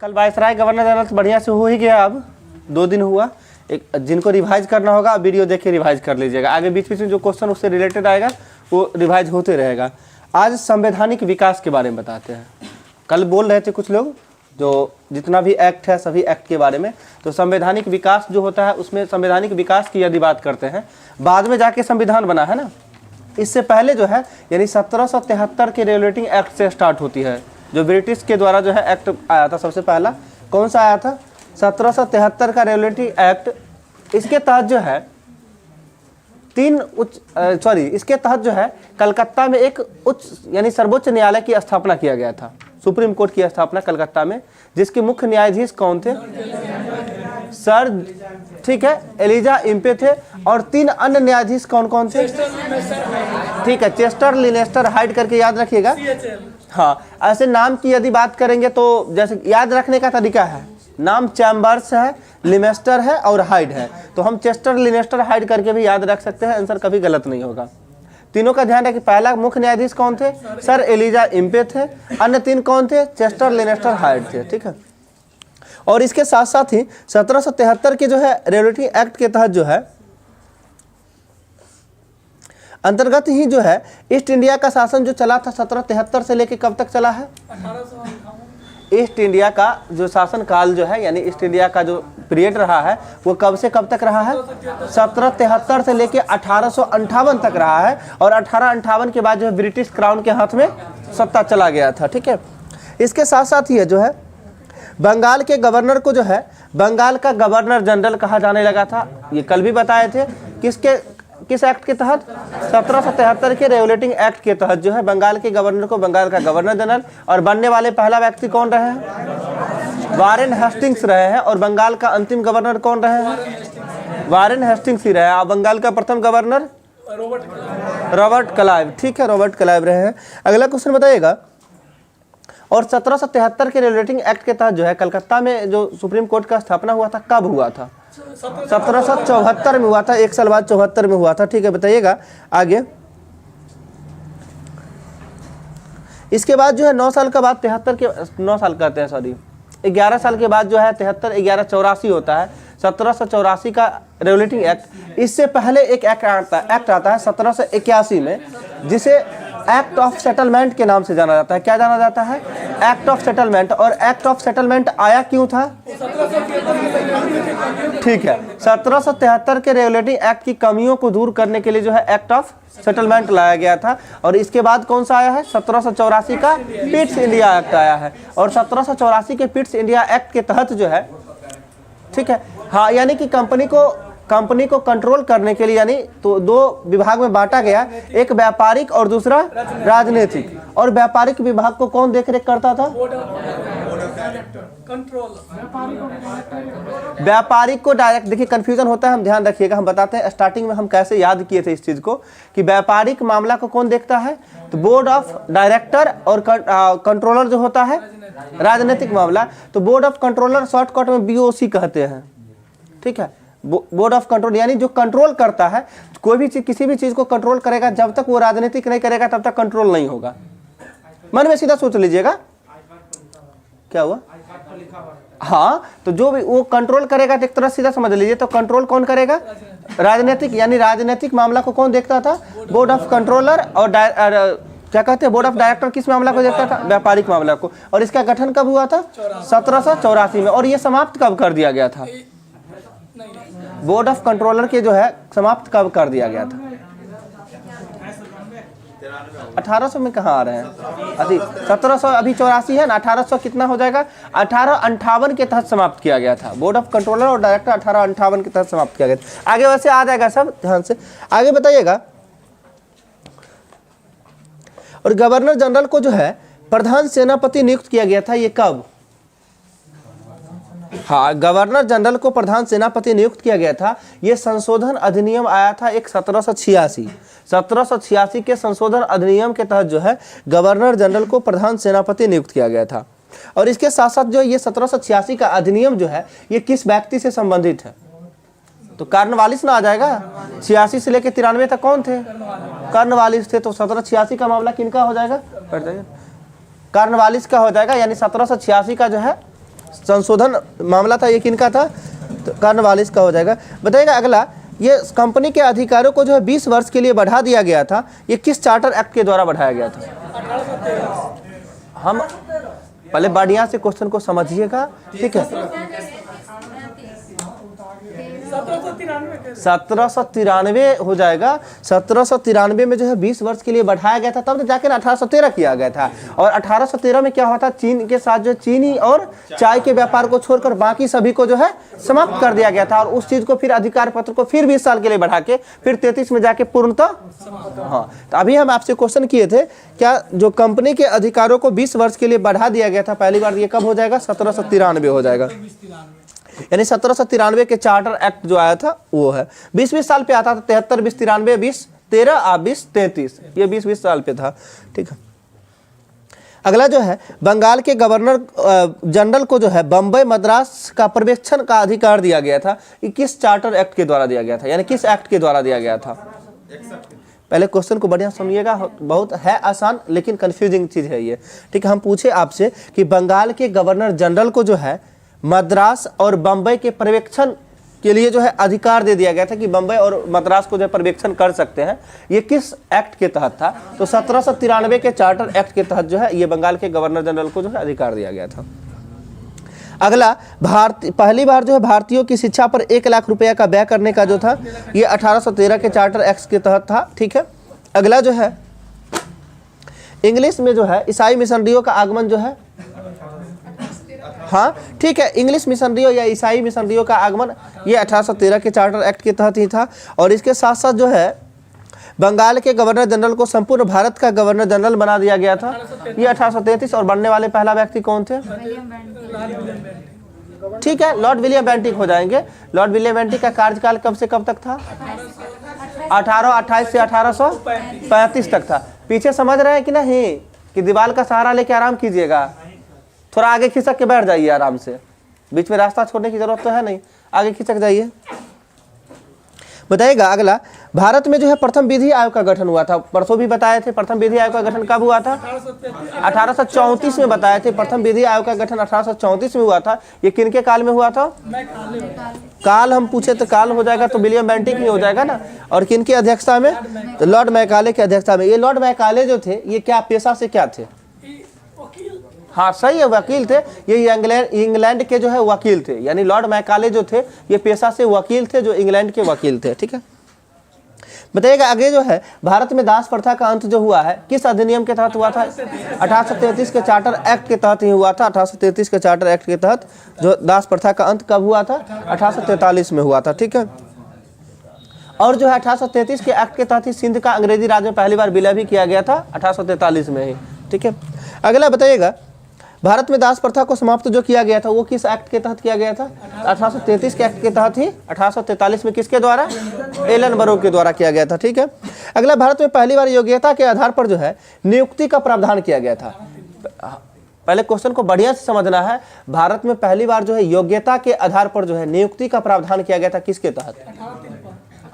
कल viceroy governor general बढ़िया से हो ही गया। अब 2 दिन हुआ। एक जिनको रिवाइज करना होगा वीडियो देख के रिवाइज कर लीजिएगा। आगे बीच बीच में जो क्वेश्चन उससे रिलेटेड आएगा वो रिवाइज होते रहेगा। आज संवैधानिक विकास के बारे में बताते हैं। कल बोल रहे थे कुछ लोग जो जितना भी एक्ट है सभी एक्ट के बारे में, तो संवैधानिक विकास जो होता है उसमें संवैधानिक विकास की यदि बात करते हैं, बाद में जाके संविधान बना है ना, इससे पहले जो है यानी 1773 के रेगुलेटिंग एक्ट से स्टार्ट होती है। जो ब्रिटिश के द्वारा जो है एक्ट आया था, सबसे पहला कौन सा आया था? 1773 का रेगुलेटिंग एक्ट। इसके तहत जो है इसके तहत जो है कलकत्ता में एक उच्च यानी सर्वोच्च न्यायालय की स्थापना किया गया था। सुप्रीम कोर्ट की स्थापना कलकत्ता में, जिसके मुख्य न्यायाधीश कौन थे? सर, ठीक है, एलिजा इम्पे थे। और 3 अन्य न्यायाधीश कौन कौन थे? ठीक है, चेस्टर, लिनेस्टर, हाइड करके याद रखिएगा। हाँ, ऐसे नाम की यदि बात करेंगे तो जैसे याद रखने का तरीका है, नाम चैम्बर्स है, लिमेस्टर है और हाइड है, तो हम चेस्टर, लिनेस्टर, हाइड करके भी याद रख सकते हैं। आंसर कभी गलत नहीं होगा। तीनों का ध्यान रखिए। पहला मुख्य न्यायाधीश कौन थे? सर एलिजा इम्पे थे। अन्य 3 कौन थे? चेस्टर, लिनेस्टर, हाइड थे। ठीक है, और इसके साथ साथ ही 1773 के जो है रेगुलेटिंग एक्ट के तहत जो है अंतर्गत ही जो है ईस्ट इंडिया का शासन जो चला था 1773 से लेके कब तक चला है? 1800। ईस्ट इंडिया का जो शासन काल जो है यानी ईस्ट इंडिया का जो पीरियड रहा है वो कब से कब तक रहा है? 1773 से लेके 1858 तक रहा है। और 1858 के बाद जो है ब्रिटिश क्राउन के हाथ में सत्ता चला गया था। ठीक है, इसके साथ साथ ही जो है बंगाल के गवर्नर को जो है बंगाल का गवर्नर जनरल कहा जाने लगा था। ये कल भी बताए थे। किस एक्ट के तहत? 1773 के रेगुलेटिंग एक्ट के तहत जो है बंगाल के गवर्नर को बंगाल का गवर्नर जनरल, और बनने वाले पहला व्यक्ति कौन रहे हैं? वारेन हेस्टिंग्स रहे हैं। और बंगाल का अंतिम गवर्नर कौन रहे हैं? वारेन हेस्टिंग्स ही रहे हैं। और बंगाल का प्रथम गवर्नर रॉबर्ट क्लाइव। ठीक है, रॉबर्ट क्लाइव रहे हैं। अगला क्वेश्चन बताइएगा। और 1773 के रेगुलेटिंग एक्ट के तहत जो है कलकत्ता में जो सुप्रीम कोर्ट का स्थापना हुआ था कब हुआ था? 1774 में हुआ था। 1 साल बाद 74 में हुआ था। ठीक है, बताइएगा आगे। इसके बाद जो है 9 साल का बाद 9 साल कहते हैं, सॉरी 11 साल के बाद जो है 1184 होता है। 1784 का रेगुलेटिंग एक्ट। इससे पहले एक एक्ट आता है 1781 में, जिसे एक्ट ऑफ सेटलमेंट के नाम से जाना जाता है। क्या जाना जाता है? Act of settlement. और एक्ट ऑफ सेटलमेंट आया क्यों था? ठीक है, 1773 के रेगुलेटिंग एक्ट की कमियों को दूर करने के लिए जो है एक्ट ऑफ सेटलमेंट लाया गया था। और इसके बाद कौन सा आया है? 1784 का पिट्स इंडिया एक्ट आया है। और 1784 के पिट्स इंडिया एक्ट के तहत जो है, ठीक है, हाँ, यानी कि कंपनी को कंट्रोल करने के लिए यानी तो 2 विभाग में बांटा गया, एक व्यापारिक और दूसरा राजनीतिक। और व्यापारिक विभाग को कौन देखरेख करता था? व्यापारिक को डायरेक्ट, देखिए कंफ्यूजन होता है, हम ध्यान रखिएगा। हम बताते हैं स्टार्टिंग में हम कैसे याद किए थे इस चीज को कि व्यापारिक मामला को कौन देखता है? तो बोर्ड ऑफ डायरेक्टर। और कंट्रोलर जो होता है राजनीतिक मामला, तो बोर्ड ऑफ कंट्रोलर शॉर्टकट में BOC कहते हैं। ठीक है, बोर्ड ऑफ कंट्रोल यानी जो कंट्रोल करता है कोई भी चीज, किसी भी चीज को कंट्रोल करेगा। जब तक वो राजनीतिक नहीं करेगा तब तक कंट्रोल नहीं होगा। मन में सीधा सोच लीजिएगा। क्या हुआ? हाँ, तो जो भी वो कंट्रोल करेगा तो एक तरह सीधा समझ लीजिए, तो कंट्रोल कौन करेगा? राजनीतिक, यानी राजनीतिक मामला को कौन देखता था? Board of controller. और क्या कहते हैं, बोर्ड ऑफ डायरेक्टर किस मामला को देखता था? व्यापारिक मामला को। और इसका गठन कब हुआ था? 1784 में। और ये समाप्त कब कर दिया गया था? बोर्ड ऑफ कंट्रोलर के जो है समाप्त कब कर दिया गया था? 1800 में कहाँ आ रहे हैं? अभी 1700, अभी 84 है ना, 1800 कितना हो जाएगा? 1858 के तहत समाप्त किया गया था। बोर्ड ऑफ कंट्रोलर और डायरेक्टर 1858 के तहत समाप्त किया गया था। आगे वैसे आ जाएगा सब, ध्यान से आगे बताइएगा। और गवर्नर जनरल को जो है प्रधान सेनापति नियुक्त किया गया था, ये कब? हाँ, गवर्नर जनरल को प्रधान सेनापति नियुक्त किया गया था। ये संशोधन अधिनियम आया था एक 1786 के संशोधन अधिनियम के तहत जो है गवर्नर जनरल को प्रधान सेनापति नियुक्त किया गया था। और इसके साथ साथ जो ये 1786 का अधिनियम जो है ये किस व्यक्ति से संबंधित है? तो कार्नवालिस ना आ जाएगा। 86 से लेकर 93 तक कौन थे? कार्नवालिस थे। तो 1786 का मामला किनका हो जाएगा? कार्नवालिस का हो जाएगा। यानी 1786 का जो है संशोधन मामला था, ये किनका था? तो कॉर्नवालिस का हो जाएगा। बताइएगा अगला, ये कंपनी के अधिकारों को जो है 20 वर्ष के लिए बढ़ा दिया गया था, ये किस चार्टर एक्ट के द्वारा बढ़ाया गया था? हम पहले बढ़िया से क्वेश्चन को समझिएगा, ठीक है। 1793 हो जाएगा। 1793 में जो है 20 वर्ष के लिए बढ़ाया गया था, तब तो जाकर 1813 किया गया था। और 1813 में क्या हुआ था? चीन के साथ जो चीनी और चाय के व्यापार को छोड़कर बाकी सभी को जो है समाप्त कर दिया गया था। और उस चीज को फिर अधिकार पत्र को फिर 20 साल के लिए बढ़ा के फिर 33 में जाके पूर्णतः, हाँ। तो अभी हम आपसे क्वेश्चन किए थे, क्या जो कंपनी के अधिकारों को 20 वर्ष के लिए बढ़ा दिया गया था पहली बार, ये कब हो जाएगा? 1793 हो जाएगा। यानी 1793 के चार्टर एक्ट जो आया था वो है। 20-20 साल पे आता था, 73, 20, 93, 20, 13, 20, 33, ये 20-20 साल पे था, ठीक है। अगला जो है, बंगाल के गवर्नर जनरल को जो है बम्बई मद्रास का पर्यवेक्षण का अधिकार दिया गया था, ये किस चार्टर एक्ट के द्वारा दिया गया था? यानी किस एक्ट के द्वारा दिया गया था? पहले क्वेश्चन को बढ़िया सुनिएगा, बहुत है आसान लेकिन कंफ्यूजिंग चीज है ये, ठीक है। हम पूछे आपसे कि बंगाल के गवर्नर जनरल को जो है मद्रास और बम्बई के पर्यवेक्षण के लिए जो है अधिकार दे दिया गया था कि बम्बई और मद्रास को जो है पर्यवेक्षण कर सकते हैं, ये किस एक्ट के तहत था? तो 1793 के चार्टर एक्ट के तहत जो है ये बंगाल के गवर्नर जनरल को जो है अधिकार दिया गया था। अगला, पहली बार जो है भारतीयों की शिक्षा पर 1 लाख रुपया का व्यय करने का जो था, ये 1813 के चार्टर एक्ट के तहत था, ठीक है। अगला जो है, इंग्लिश में जो है ईसाई मिशनरियों का आगमन जो है, हाँ ठीक है, इंग्लिश मिशनरियों या ईसाई मिशनरियों का आगमन ये 1813 के चार्टर एक्ट के तहत ही था। और इसके साथ साथ जो है बंगाल के गवर्नर जनरल को संपूर्ण भारत का गवर्नर जनरल बना दिया गया था, ये 1833। और बनने वाले पहला व्यक्ति कौन थे? ठीक है, लॉर्ड विलियम बेंटिक हो जाएंगे। लॉर्ड विलियम बेंटिक का कार्यकाल कब से कब तक था? 1828 से 1835 तक था। पीछे समझ रहे हैं कि नहीं? कि दीवार का सहारा लेके आराम कीजिएगा, थोड़ा आगे खिसक के बैठ जाइए आराम से, बीच में रास्ता छोड़ने की जरूरत तो है नहीं, आगे खिसक जाइए। बताइएगा अगला, भारत में जो है प्रथम विधि आयोग का गठन हुआ था, परसों भी बताए थे। प्रथम विधि आयोग का गठन कब हुआ था? 1834 में बताए थे। प्रथम विधि आयोग का गठन 1834 में हुआ था। ये किनके काल में हुआ था? काल हम पूछे तो काल हो जाएगा तो विलियम बेंटिक में हो जाएगा ना। और किनकी अध्यक्षता में? तो लॉर्ड मैकाले की अध्यक्षता में। ये लॉर्ड मैकाले जो थे ये क्या पेशा से क्या थे? हाँ सही है, वकील थे। ये इंग्लैंड के जो है वकील थे, यानी लॉर्ड मैकाले जो थे ये पेशा से वकील थे, जो इंग्लैंड के वकील थे, ठीक है। बताइएगा आगे जो है, भारत में दास प्रथा का अंत जो हुआ है किस अधिनियम के तहत हुआ था? 1833 के चार्टर एक्ट के तहत ही हुआ था। 1833 के चार्टर एक्ट के तहत जो दास प्रथा का अंत कब हुआ था? 1843 में हुआ था, ठीक है। और जो है 1833 के एक्ट के तहत ही सिंध का अंग्रेजी राज में पहली बार विलय भी किया गया था, 1843 में ही, ठीक है। अगला बताइएगा, भारत में दास प्रथा को समाप्त जो किया गया था वो किस एक्ट के तहत किया गया था? 1833 के एक्ट के तहत ही। 1843 में किसके द्वारा? एलन बरो के द्वारा किया गया था, ठीक है। अगला, भारत में पहली बार योग्यता के आधार पर जो है नियुक्ति का प्रावधान किया गया था। पहले क्वेश्चन को बढ़िया से समझना है। भारत में पहली बार जो है योग्यता के आधार पर जो है नियुक्ति का प्रावधान किया गया था, किसके तहत?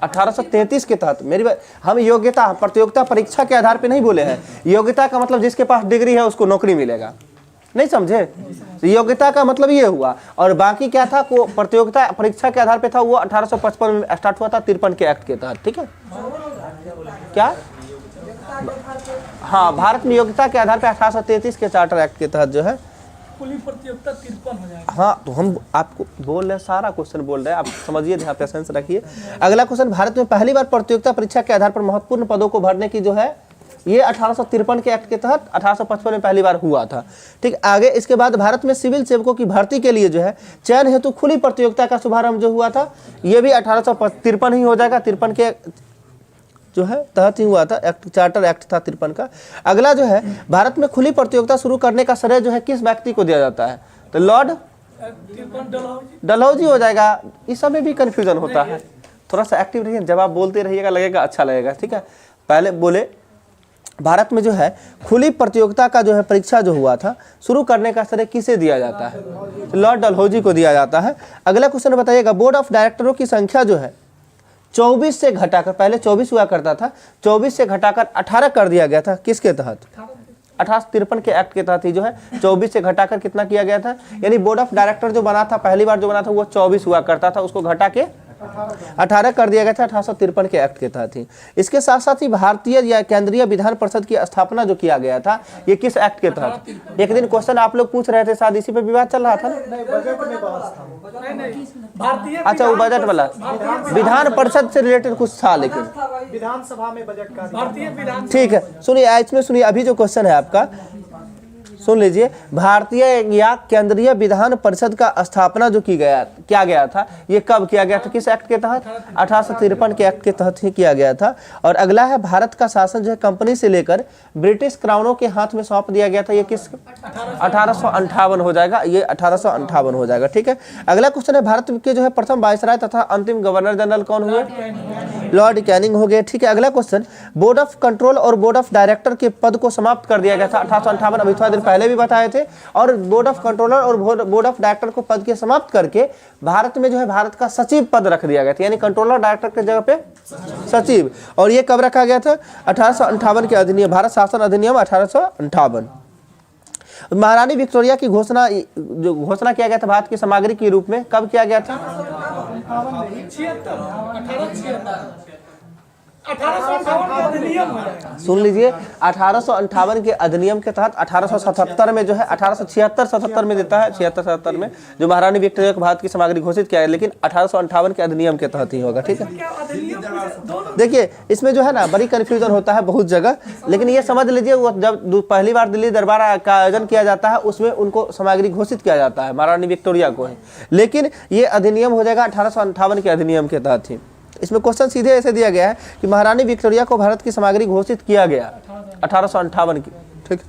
1833 के तहत। मेरी बात, हम योग्यता प्रतियोगिता परीक्षा के आधार पर नहीं बोले हैं। योग्यता का मतलब जिसके पास डिग्री है उसको नौकरी मिलेगा, नहीं समझे? योग्यता का मतलब ये हुआ। और बाकी क्या था, को प्रतियोगिता परीक्षा के आधार पे था, वो 1855 में स्टार्ट हुआ था 53 के एक्ट के तहत, ठीक है। क्या? हाँ, भारत में योग्यता के आधार पे 1833 के चार्टर एक्ट के तहत जो है प्रतियोगिता 53 हो जाएगा। हाँ, तो हम आपको बोल रहे हैं, सारा क्वेश्चन बोल रहे हैं, आप समझिए, ध्यान पे सेंस रखिए। अगला क्वेश्चन, भारत में पहली बार प्रतियोगिता परीक्षा के आधार पर महत्वपूर्ण पदों को भरने की जो है ये 1853 के एक्ट के तहत 1855 में पहली बार हुआ था, ठीक। आगे इसके बाद भारत में सिविल सेवकों की भर्ती के लिए जो है चयन हेतु खुली प्रतियोगिता का शुभारंभ जो हुआ था, ये भी 1853 ही हो जाएगा। 53 के जो है तहत ही हुआ था, एक्ट चार्टर एक्ट था 53 का। अगला जो है, भारत में खुली प्रतियोगिता शुरू करने का श्रेय जो है किस व्यक्ति को दिया जाता है? तो लॉर्ड डलहौजी हो जाएगा। इस सब में भी कंफ्यूजन होता है, थोड़ा सा एक्टिव रहिए, जवाब बोलते रहिएगा, लगेगा अच्छा लगेगा, ठीक है। पहले बोले, भारत में जो है खुली प्रतियोगिता का जो है परीक्षा जो हुआ था शुरू करने का श्रेय किसे दिया जाता है? तो लॉर्ड डलहौजी को दिया जाता है। अगला क्वेश्चन बताइएगा, बोर्ड ऑफ डायरेक्टरों की संख्या जो है 24 से घटाकर, पहले 24 हुआ करता था, 24 से घटाकर 18 कर दिया गया था, किसके तहत? 1853 के एक्ट के तहत ही जो है 24 से घटाकर कितना किया गया था, यानी बोर्ड ऑफ डायरेक्टर जो बना था पहली बार जो बना था वो 24 हुआ करता था, उसको घटा के 18 कर दिया गया था 1853 के एक्ट के तहत ही। इसके साथ साथ ही भारतीय या केंद्रीय विधान परिषद की स्थापना जो किया गया था ये किस एक्ट के तहत? एक दिन क्वेश्चन आप लोग पूछ रहे थे, शायद इसी पे विवाद चल रहा था ना। अच्छा वो बजट वाला विधान परिषद से रिलेटेड कुछ था, लेकिन विधानसभा में बजट का भारतीय विधान, ठीक है सुनिए इसमें सुनिए, अभी जो क्वेश्चन है आपका सुन लीजिए, भारतीय या केंद्रीय विधान परिषद का स्थापना जो किया गया था ये कब किया गया था, किस एक्ट के तहत? 1853 के एक्ट के तहत ही किया गया था। और अगला है भारत का शासन जो है कंपनी से लेकर ब्रिटिश क्राउनों के हाथ में सौंप दिया गया था, ये किस 1858 हो जाएगा, ये 1858 हो जाएगा। ठीक है, अगला क्वेश्चन है भारत के जो है प्रथम वायसराय तथा अंतिम गवर्नर जनरल कौन हुए? लॉर्ड कैनिंग हो गए। ठीक है, अगला क्वेश्चन बोर्ड ऑफ कंट्रोल और बोर्ड ऑफ डायरेक्टर के पद को समाप्त कर दिया गया था 1858, अभी थोड़ा दिन पहले भी बताए थे। और बोर्ड ऑफ कंट्रोलर और बोर्ड ऑफ डायरेक्टर को पद के समाप्त करके भारत में जो है भारत का सचिव पद रख दिया गया था, यानी कंट्रोलर डायरेक्टर के जगह पे सचिव। और ये कब रखा गया था? 1858 के अधिनियम, भारत शासन अधिनियम 1858। महारानी विक्टोरिया की घोषणा किया गया था भारत की सामग्री के रूप में, कब किया गया था? 1858 सुन लीजिए, 1858 के अधिनियम के तहत 1877 में जो है 1876-77 में देता है, 76-77 में जो महारानी विक्टोरिया को भारत की सामग्री घोषित किया है, लेकिन 1858 के अधिनियम के तहत ही होगा। ठीक है, देखिए इसमें जो है ना बड़ी कंफ्यूजन होता है बहुत जगह, लेकिन ये समझ लीजिए वो जब पहली बार दिल्ली दरबार का आयोजन किया जाता है उसमें उनको सामग्री घोषित किया जाता है महारानी विक्टोरिया को ही, लेकिन ये अधिनियम हो जाएगा 1858 के अधिनियम के तहत ही। इसमें क्वेश्चन सीधे ऐसे दिया गया है कि महारानी विक्टोरिया को भारत की सामग्री घोषित किया गया 1858 की। ठीक,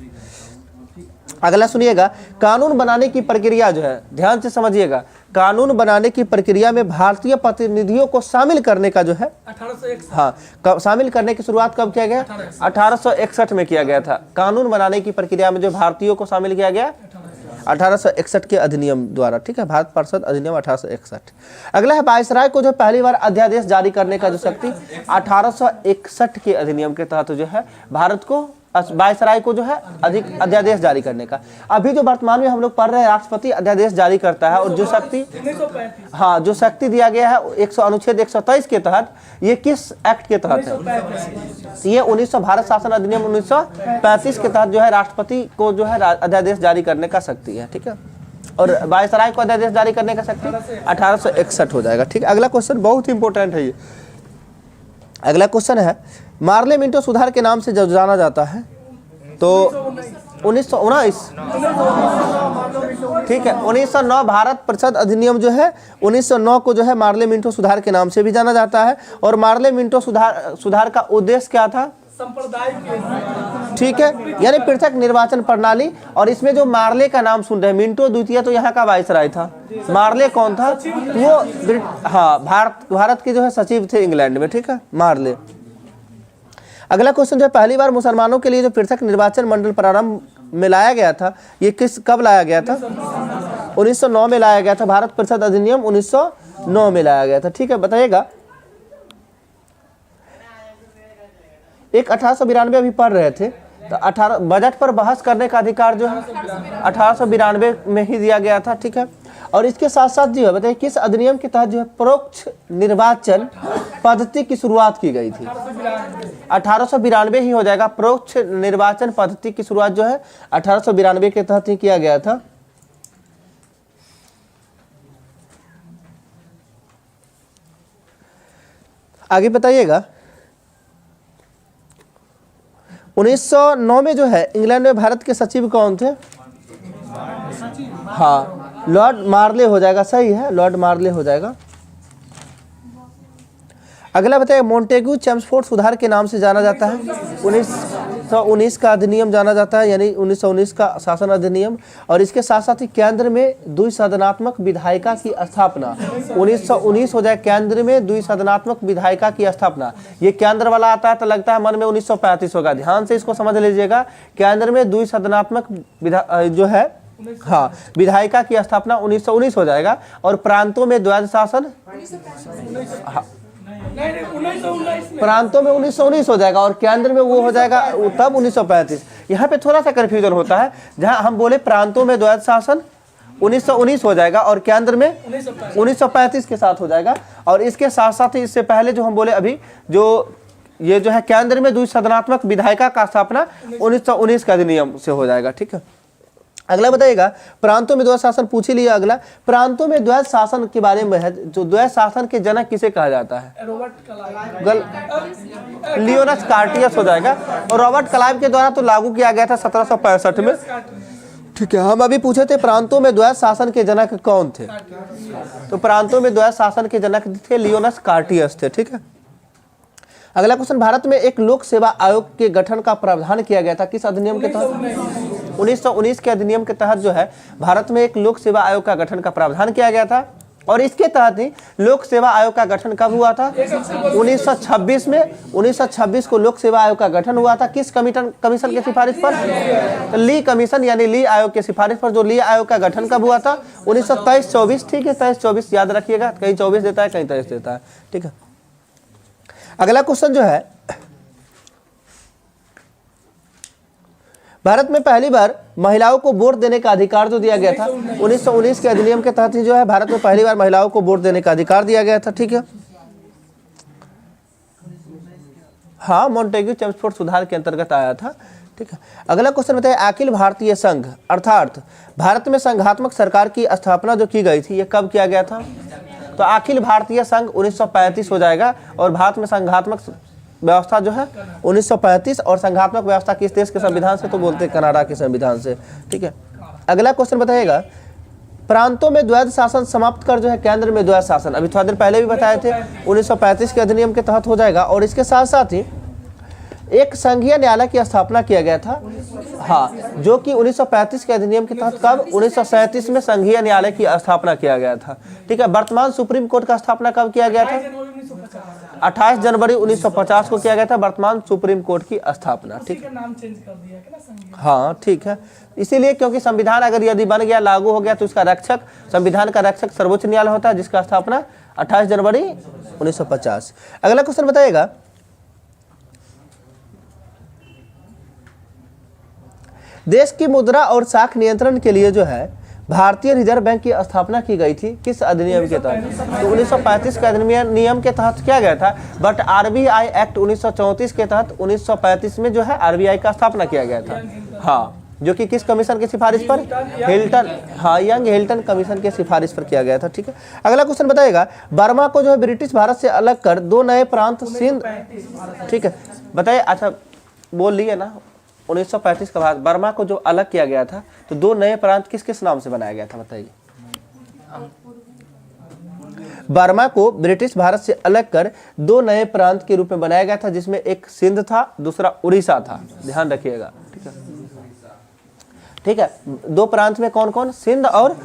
अगला सुनिएगा, कानून बनाने की प्रक्रिया जो है, ध्यान से समझिएगा, कानून बनाने की प्रक्रिया में भारतीय प्रतिनिधियों को शामिल करने का जो है 1861, हाँ शामिल करने की शुरुआत कब किया गया? 1861 में किया गया था। कानून बनाने की प्रक्रिया में जो भारतीयों को शामिल किया गया 1861 के अधिनियम द्वारा। ठीक है, भारत परिषद अधिनियम 1861। अगला है वायसराय को जो पहली बार अध्यादेश जारी करने का जो शक्ति 1861 के अधिनियम के तहत जो है भारत को वायसराय को जो है अधिक अध्यादेश जारी करने का। अभी जो वर्तमान में हम लोग पढ़ रहे हैं राष्ट्रपति अध्यादेश जारी करता है, और जो शक्ति 1935 हाँ जो शक्ति दिया गया है अनुच्छेद 123 के तहत, ये किस एक्ट के तहत है? ये 1900 भारत शासन अधिनियम 1935 के तहत जो है राष्ट्रपति को जो है अध्यादेश जारी करने का शक्ति है। ठीक है, और वायसराय को अध्यादेश जारी करने का शक्ति 1861 हो जाएगा। ठीक है, अगला क्वेश्चन बहुत इंपॉर्टेंट है ये। अगला क्वेश्चन है, मार्ले मिंटो सुधार के नाम से जब जाना जाता है तो 1919, ठीक है 1909 भारत परिषद अधिनियम जो है 1909 को जो है मार्ले मिंटो सुधार के नाम से भी जाना जाता है। और मार्ले मिंटो सुधार का उद्देश्य क्या था? सांप्रदायिक, ठीक है, यानी पृथक निर्वाचन प्रणाली। और इसमें जो मार्ले का नाम सुन रहे हैं, मिंटो द्वितीय तो यहाँ का वायसराय था, मार्ले कौन था? वो हाँ भारत के जो है सचिव थे इंग्लैंड में। ठीक है, मार्ले। अगला क्वेश्चन जो है, पहली बार मुसलमानों के लिए जो पृथक निर्वाचन मंडल प्रारंभ में लाया गया था, ये कब लाया गया था? 1909 में लाया गया था। भारत परिषद अधिनियम 1909 में लाया गया था। ठीक है, बताइएगा, एक 1892 अभी पढ़ रहे थे तो 18 बजट पर बहस करने का अधिकार जो है 1892 में ही दिया गया था। ठीक है, और इसके साथ साथ जो है बताइए किस अधिनियम के तहत जो है परोक्ष निर्वाचन पद्धति की शुरुआत की गई थी? 1892 ही हो जाएगा। परोक्ष निर्वाचन पद्धति की शुरुआत जो है 1892 के तहत ही किया गया था। आगे बताइएगा, 1909 में जो है इंग्लैंड में भारत के सचिव कौन थे? हाँ लॉर्ड मार्ले हो जाएगा, सही है, लॉर्ड मार्ले हो जाएगा। अगला बताइए, मोंटेगू चेम्सफोर्ड सुधार के नाम से जाना जाता है। 1919 का अधिनियम जाना जाता है, यानी 1919 का शासन अधिनियम। और इसके साथ साथ ही केंद्र में द्विसदनात्मक विधायिका की स्थापना 1919 हो जाए। केंद्र में द्विसदनात्मक विधायिका की स्थापना, ये केंद्र वाला आता है तो लगता है मन में 1935 होगा, ध्यान से इसको समझ लीजिएगा। केंद्र में द्विसदनात्मक जो है हाँ विधायिका की स्थापना 1919 हो जाएगा। और प्रांतों में द्वैध शासन प्रांतों में 1919 हो जाएगा, और केंद्र में वो हो जाएगा तब 1935। यहाँ पे थोड़ा सा कन्फ्यूजन होता है, जहाँ हम बोले प्रांतों में द्वैध शासन 1919 हो जाएगा और केंद्र में 1935 के साथ हो जाएगा। और इसके साथ साथ ही इससे पहले जो हम बोले अभी जो ये जो है केंद्र में द्विसदनात्मक विधायिका का स्थापना 1919 का अधिनियम से हो जाएगा। ठीक है, अगला बताइएगा प्रांतों में द्वैध शासन पूछ ही लिया। अगला प्रांतों में द्वैध शासन के बारे में है, जो द्वैध शासन के जनक किसे कहा जाता है? Robert Clive. लियोनस कार्टियस हो जाएगा। और रॉबर्ट क्लाइव के द्वारा तो लागू किया गया था 1765 में। ठीक है, हम अभी पूछे थे प्रांतों में द्वैध शासन के जनक कौन थे, तो प्रांतों में द्वैध शासन के जनक थे लियोनस कार्टियस थे। ठीक है, अगला क्वेश्चन, भारत में एक लोक सेवा आयोग के गठन का प्रावधान किया गया था किस अधिनियम के तहत? 1919 के अधिनियम के तहत जो है भारत में एक लोक सेवा आयोग का गठन का प्रावधान किया गया था। और इसके तहत ही लोक सेवा आयोग का गठन कब हुआ था? 1926 में। 1926 को लोक सेवा आयोग का गठन हुआ था किस कमीशन के सिफारिश पर? ली कमीशन यानी ली आयोग के सिफारिश पर। जो ली आयोग का गठन कब हुआ था? 1923-24। ठीक है, 23-24 याद रखिएगा, कहीं 24 देता है कहीं 23 देता है। ठीक है, अगला क्वेश्चन जो है, भारत में पहली बार महिलाओं को वोट देने का अधिकार जो दिया गया था 1919 के अधिनियम के तहत ही जो है भारत में पहली बार महिलाओं को वोट देने का अधिकार दिया गया था। ठीक है, हाँ, मॉन्टेग्यू चेम्सफोर्ड सुधार के अंतर्गत आया था। ठीक है, अगला क्वेश्चन बताइए, अखिल भारतीय संघ अर्थात भारत में संघात्मक सरकार की स्थापना जो की गई थी ये कब किया गया था? तो अखिल भारतीय संघ 1935 हो जाएगा। और भारत में संघात्मक व्यवस्था जो है 1935। और संघात्मक व्यवस्था किस देश के संविधान से? तो बोलते हैं कनाडा के संविधान से। ठीक है, अगला क्वेश्चन बताइएगा, प्रांतों में द्वैध शासन समाप्त कर जो है केंद्र में द्वैध शासन, अभी थोड़ा देर पहले भी बताए थे, 1935 के अधिनियम के तहत हो जाएगा। और इसके साथ साथ ही एक संघीय न्यायालय की स्थापना किया गया था, हाँ, जो कि 1935 के अधिनियम के तहत कब? 1937 में संघीय न्यायालय की स्थापना किया गया था। ठीक है, वर्तमान सुप्रीम कोर्ट का स्थापना कब किया गया था? 28 जनवरी 1950 को किया गया था वर्तमान सुप्रीम कोर्ट की स्थापना। ठीक है, नाम चेंज कर दिया है ना संघीय। हाँ, ठीक है, इसीलिए क्योंकि संविधान अगर यदि बन गया, लागू हो गया, तो इसका रक्षक, संविधान का रक्षक सर्वोच्च न्यायालय होता है, जिसका स्थापना 28 जनवरी 1950। अगला क्वेश्चन बताइएगा, देश की मुद्रा और साख नियंत्रण के लिए जो है भारतीय रिजर्व बैंक की स्थापना की गई थी किस अधिनियम के तहत? तो 1935 के अधिनियम के तहत किया गया था। बट आरबीआई एक्ट 1934 के तहत 1935 में जो है आरबीआई का स्थापना किया गया था, हाँ, जो कि किस कमीशन की सिफारिश पर? हिल्टन, हाँ, यंग हिल्टन कमीशन के सिफारिश पर किया गया था। ठीक है, अगला क्वेश्चन बताइएगा, बर्मा को जो है ब्रिटिश भारत से अलग कर दो नए प्रांत सिंध, ठीक है, बताइए, अच्छा बोल लिए ना, 1935 के बाद बर्मा को जो अलग किया गया था, तो दो नए प्रांत किस किस नाम से बनाया गया था बताइए? बर्मा को ब्रिटिश भारत से अलग कर दो नए प्रांत के रूप में बनाया गया था, जिसमें एक सिंध था, दूसरा उड़ीसा था, ध्यान रखिएगा। ठीक है, ठीक है, दो प्रांत में कौन कौन? सिंध और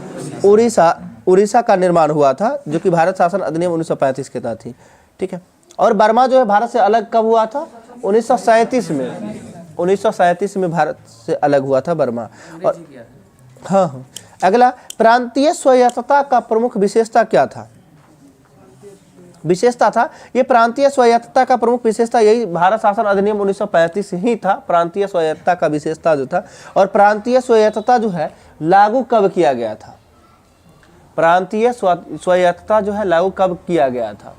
उड़ीसा का निर्माण हुआ था, जो कि भारत शासन अधिनियम 1935 के तहत थी। ठीक है, और बर्मा जो है भारत से अलग कब हुआ था? 1937 में। 1937 में भारत से अलग हुआ था बर्मा। और हाँ, अगला, प्रांतीय स्वायत्तता का प्रमुख विशेषता क्या था? विशेषता था, ये प्रांतीय स्वायत्तता का प्रमुख विशेषता यही भारत शासन अधिनियम 1935 ही था, प्रांतीय स्वायत्तता का विशेषता जो था। और प्रांतीय स्वायत्तता जो है लागू कब किया गया था? प्रांतीय स्वायत्तता जो है लागू कब किया गया था?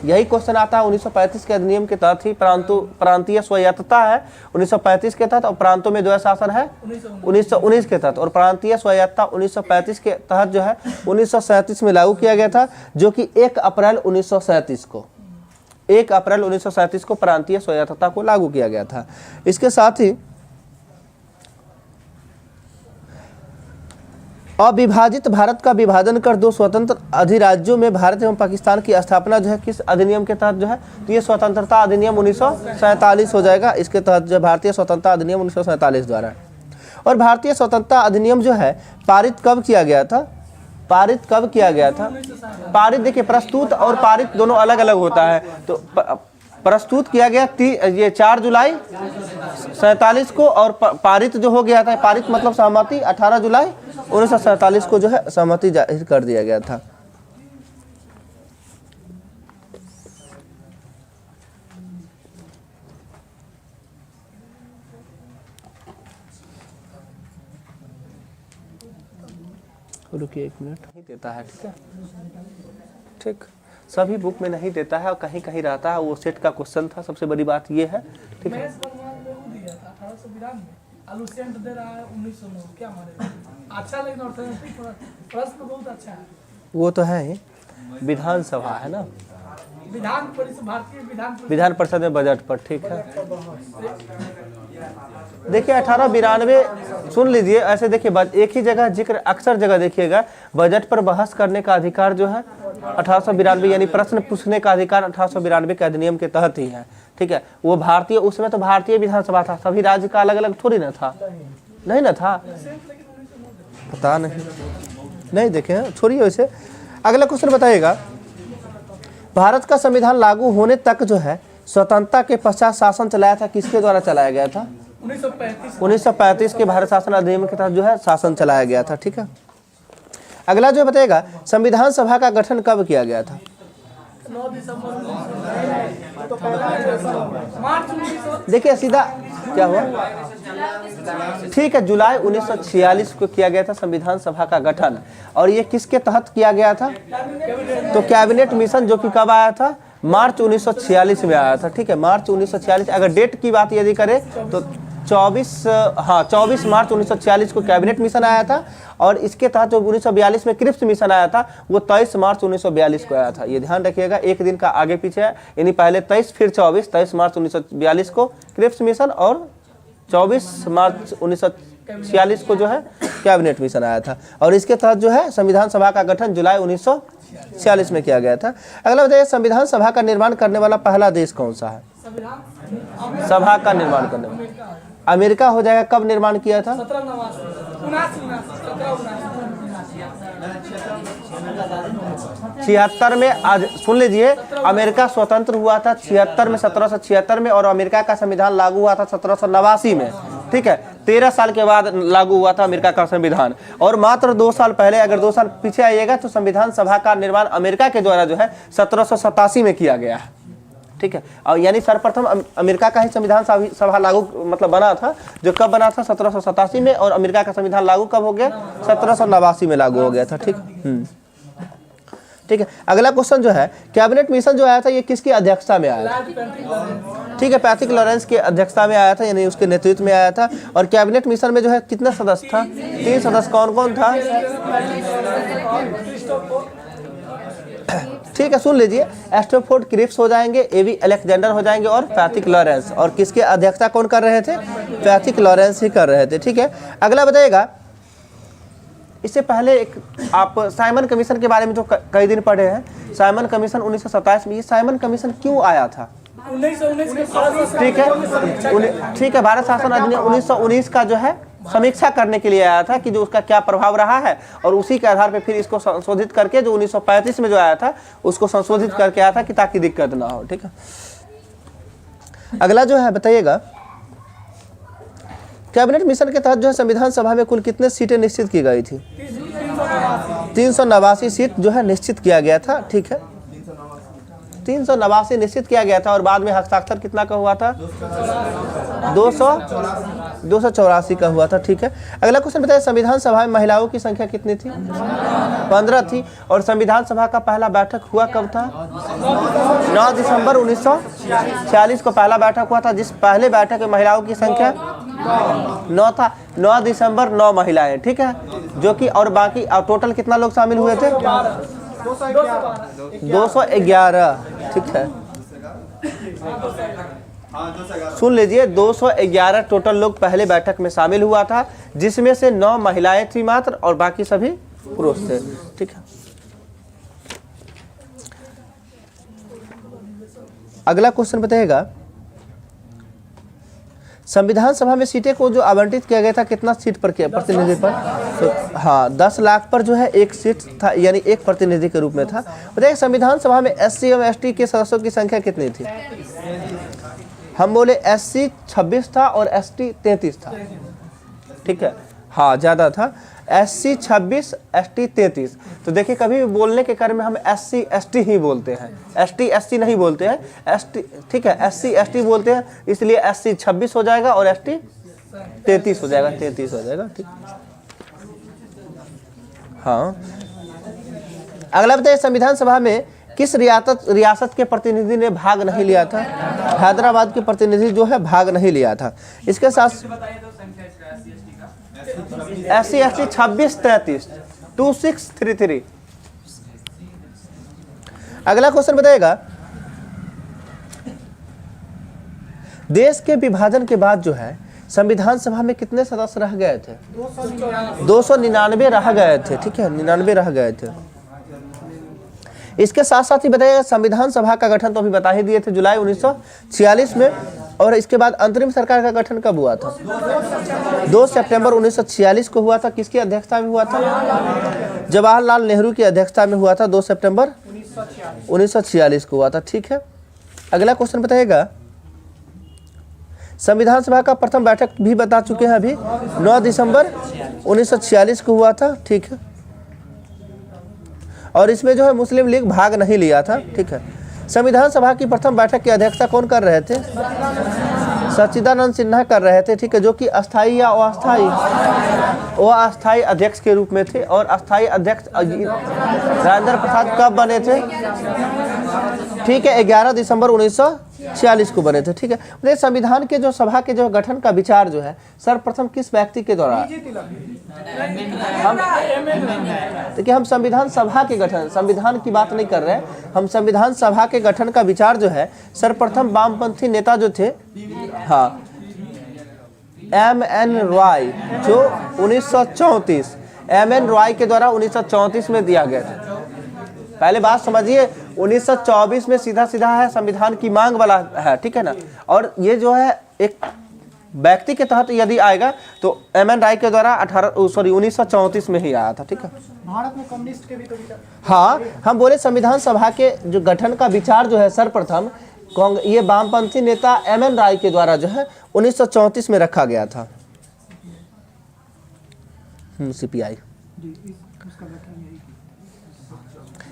यही क्वेश्चन आता है 1935 के अधिनियम के तहत ही प्रांतीय स्वायत्तता है 1935 के तहत, और प्रांतों में द्वैध शासन है 1919 के तहत। और प्रांतीय स्वायत्तता 1935 के तहत जो है 1937 में लागू किया गया था, जो कि 1 अप्रैल 1937 को 1 अप्रैल 1937 को प्रांतीय स्वायत्तता को लागू किया गया था। इसके साथ ही अविभाजित भारत का विभाजन कर दो स्वतंत्र अधिराज्यों में भारत एवं पाकिस्तान की स्थापना जो है किस अधिनियम के तहत जो है? तो ये स्वतंत्रता अधिनियम 1947 हो जाएगा। इसके तहत जो भारतीय स्वतंत्रता अधिनियम 1947 द्वारा। और भारतीय स्वतंत्रता अधिनियम जो है पारित कब किया गया था? पारित कब किया गया था? पारित देखिए, प्रस्तुत और पारित दोनों अलग अलग होता है। तो प्रस्तुत किया गया ये 4 जुलाई 47 को, और पारित जो हो गया था, पारित मतलब सहमति, 18 जुलाई 1947 को जो है सहमति जाहिर कर दिया गया था। रुकिए 1 मिनट। नहीं देता है, ठीक है, ठीक, सभी बुक में नहीं देता है और कहीं कहीं रहता है। वो सेट का क्वेश्चन था, सबसे बड़ी बात ये है, ठीक है। मैथ्स भगवान ने वो दिया था 1892 में, आलूसेंट दे रहा है 1909, क्या मारेगा? अच्छा, लेकिन अर्थव्यवस्थिक प्रश्न बहुत अच्छा है। वो तो है ही, विधानसभा है ना, विधान परिषद, भारतीय विधान परिषद में बजट पर, ठीक है। देखिए 1892, सुन लीजिए ऐसे, देखिए एक ही जगह जिक्र, अक्सर जगह देखिएगा बजट पर बहस करने का अधिकार जो है 1892, यानी प्रश्न पूछने का अधिकार 1892 के अधिनियम के तहत ही है, ठीक है। वो भारतीय, उसमें तो भारतीय विधानसभा था, सभी राज्य का अलग अलग थोड़ी ना था, नहीं ना था, पता नहीं देखे, छोड़िए वैसे। अगला क्वेश्चन बताइएगा, भारत का संविधान लागू होने तक जो है स्वतंत्रता के पश्चात शासन चलाया था, किसके द्वारा चलाया गया था? 1935 के भारत शासन अधिनियम के तहत जो है शासन चलाया गया था, ठीक है। अगला जो बताएगा, संविधान सभा का गठन कब किया गया था? 9 दिसंबर मार्च 1900। देखिए सीधा क्या हुआ, ठीक है, जुलाई 1946 को किया गया था संविधान सभा का गठन। और ये किसके तहत किया गया था? तो कैबिनेट मिशन, जो कि कब आया था? मार्च 1946 में आया था, ठीक है, मार्च 1946। अगर डेट की बात यदि करें तो 24 मार्च 1946 को कैबिनेट मिशन आया था। और इसके तहत जो 1942 में क्रिप्स मिशन आया था वो 23 मार्च 1942 को आया था। ये ध्यान रखिएगा, एक दिन का आगे पीछे है, यानी पहले 23 फिर 23 मार्च 1942 को क्रिप्स मिशन और 24 मार्च 1946 को जो है कैबिनेट मिशन आया था। और इसके तहत जो है संविधान सभा का गठन जुलाई 1946 में किया गया था। अगला बताइए, संविधान सभा का निर्माण करने वाला पहला देश कौन सा है? सभा का निर्माण करने वाला अमेरिका हो जाएगा। कब निर्माण किया था? 76 में। आज सुन लीजिए, अमेरिका स्वतंत्र हुआ था 76 में, 1776 में, और अमेरिका का संविधान लागू हुआ था 1789 में, ठीक है। 13 साल के बाद लागू हुआ था अमेरिका का संविधान। और मात्र 2 साल पहले, अगर 2 साल पीछे आइएगा तो संविधान सभा का निर्माण अमेरिका के द्वारा जो है 1787 में किया गया है, ठीक है। और यानी सर्वप्रथम अमेरिका का ही संविधान सभा लागू मतलब बना था, जो कब बना था? 1787 में। और अमेरिका का संविधान लागू कब हो गया? 1789 में लागू हो गया था, ठीक, ठीक है। अगला क्वेश्चन जो है, कैबिनेट मिशन जो आया था ये किसकी अध्यक्षता में आया था? ठीक है, पैट्रिक लॉरेंस की अध्यक्षता में आया था, यानी उसके नेतृत्व में आया था। और कैबिनेट मिशन में जो है कितना सदस्य था? 3 सदस्य। कौन कौन था? ठीक है, सुन लीजिए, स्टैमफोर्ड क्रिप्स हो जाएंगे, एवी अलेक्जेंडर हो जाएंगे और पैट्रिक लॉरेंस। और किसके अध्यक्षता कौन कर रहे थे? पैट्रिक लॉरेंस ही कर रहे थे, ठीक है। अगला बताइएगा, इससे पहले एक आप साइमन कमीशन के बारे में जो कई दिन पढ़े हैं, साइमन कमीशन 1927 में। ये साइमन कमीशन क्यों आया था? 1919 ठीक है, ठीक है, भारत शासन अधिनियम 1919 का जो है समीक्षा करने के लिए आया था कि जो उसका क्या प्रभाव रहा है, और उसी के आधार पे फिर इसको संशोधित करके जो 1935 में जो आया था उसको संशोधित करके आया था कि ताकि दिक्कत ना हो, ठीक है। अगला जो है बताइएगा, कैबिनेट मिशन के तहत जो है संविधान सभा में कुल कितने सीटें निश्चित की गई थी? 389 सीट जो है निश्चित किया गया था, ठीक है, 389 निश्चित किया गया था। और बाद में हस्ताक्षर कितना का हुआ था? 284 का हुआ था, ठीक है। अगला क्वेश्चन बताइए, संविधान सभा में महिलाओं की संख्या कितनी थी? 15 थी। और संविधान सभा का पहला बैठक हुआ कब था? 9 दिसंबर 1946 को पहला बैठक हुआ था, जिस पहले बैठक में महिलाओं की संख्या 9 था। 9 दिसंबर 9 महिलाएं, ठीक है, जो कि और बाकी टोटल कितना लोग शामिल हुए थे? 211, ठीक है। सुन लीजिए, 211 टोटल लोग पहले बैठक में शामिल हुआ था, जिसमें से 9 महिलाएं थी मात्र और बाकी सभी पुरुष थे, ठीक है। अगला क्वेश्चन बताइएगा, संविधान सभा में सीटें को जो आवंटित किया गया था कितना सीट पर किया? प्रतिनिधि पर? तो हाँ, 10 लाख पर जो है एक सीट था, यानी एक प्रतिनिधि के रूप में था। बताइए, संविधान सभा में SC एवं ST के सदस्यों की संख्या कितनी थी? हम बोले SC 26 था और ST 33 था, ठीक है, हाँ ज़्यादा था। SC 26, ST 33। तो देखिए, कभी भी बोलने के क्रम में हम SC ST ही बोलते हैं, ST SC नहीं बोलते हैं, ST, ठीक है, SC ST बोलते हैं, इसलिए SC 26 हो जाएगा और ST 33 हो जाएगा, 33 हो जाएगा, ठीक। हाँ, अगला बताइए संविधान सभा में किस रियासत के प्रतिनिधि ने भाग नहीं लिया था? हैदराबाद के प्रतिनिधि जो है भाग नहीं लिया था। इसके साथ SC/ST 2633 2633। अगला क्वेश्चन बताइएगा, देश के विभाजन के बाद जो है संविधान सभा में कितने सदस्य रह गए थे? 299 रह गए थे। ठीक है, 99 रह गए थे। इसके साथ साथ ही बताइएगा संविधान सभा का गठन तो अभी बता ही दिए थे, जुलाई 1946 में। और इसके बाद अंतरिम सरकार का गठन कब हुआ था? 2 सितंबर 1946 को हुआ था। किसकी अध्यक्षता में हुआ था? जवाहरलाल नेहरू की अध्यक्षता में हुआ था। 2 सितंबर 1946 को हुआ था। ठीक है, अगला क्वेश्चन बताइएगा, संविधान सभा का प्रथम बैठक भी बता चुके हैं अभी, 9 दिसंबर 1946 को हुआ था। ठीक है, और इसमें जो है मुस्लिम लीग भाग नहीं लिया था। ठीक है, संविधान सभा की प्रथम बैठक की अध्यक्षता कौन कर रहे थे? सच्चिदानंद सिन्हा कर रहे थे। ठीक है, जो कि अस्थाई या अस्थाई? वो अस्थाई अध्यक्ष के रूप में थे। और अस्थाई अध्यक्ष राजेंद्र प्रसाद कब बने थे? ठीक है, 11 दिसंबर 1946 को बने थे। ठीक है, तो संविधान के जो सभा के जो गठन का विचार जो है सर्वप्रथम किस व्यक्ति के द्वारा? देखिए, हम संविधान सभा के गठन, संविधान की बात नहीं कर रहे हैं हम। संविधान सभा के गठन का विचार जो है सर्वप्रथम वामपंथी नेता जो थे, हाँ, M.N. रॉय, जो 1934 M.N. रॉय के द्वारा 1934 में दिया गया था। पहले बात समझिए, 1924 में सीधा सीधा है संविधान की मांग वाला है। ठीक है ना, और ये जो है एक व्यक्ति के तहत यदि आएगा तो M.N. रॉय के द्वारा 1934 में ही आया था। ठीक है, भारत में कम्युनिस्ट के भी तो विचार। हाँ, हम बोले संविधान सभा के जो गठन का विचार जो है सर्वप्रथम ये वामपंथी नेता M.N. रॉय के द्वारा जो है 1934 में रखा गया था। CPI।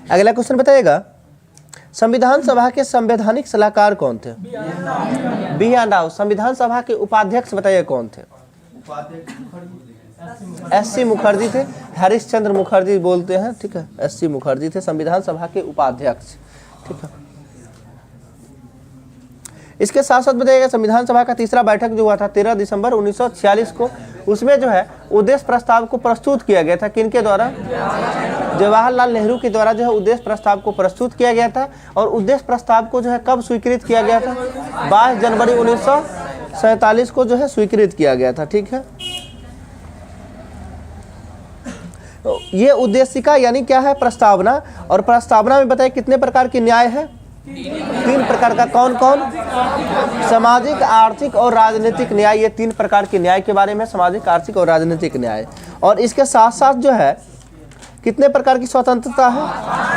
अगला क्वेश्चन बताइएगा, संविधान सभा के संवैधानिक सलाहकार कौन थे? B.N. राव। संविधान सभा के उपाध्यक्ष बताइए कौन थे? S.C. मुखर्जी थे। हरिश्चंद्र मुखर्जी बोलते हैं। ठीक है, S.C. मुखर्जी थे संविधान सभा के उपाध्यक्ष। ठीक है, इसके साथ साथ बताइएगा संविधान सभा का तीसरा बैठक जो हुआ था 13 दिसंबर 1946 को, उसमें जो है उद्देश्य प्रस्ताव को प्रस्तुत किया गया था। किनके द्वारा? जवाहरलाल नेहरू के द्वारा जो है उद्देश्य प्रस्ताव को प्रस्तुत किया गया था। और उद्देश्य प्रस्ताव को जो है कब स्वीकृत किया गया था? 22 जनवरी 1947 को जो है स्वीकृत किया गया था। ठीक है, तो ये उद्देशिका यानी क्या है? प्रस्तावना। और प्रस्तावना में बताइए कितने प्रकार के न्याय है? 3 प्रकार का। कौन कौन? सामाजिक, आर्थिक और राजनीतिक न्याय। ये 3 प्रकार के न्याय के बारे में, सामाजिक, आर्थिक और राजनीतिक न्याय। और इसके साथ साथ जो है कितने प्रकार की स्वतंत्रता है?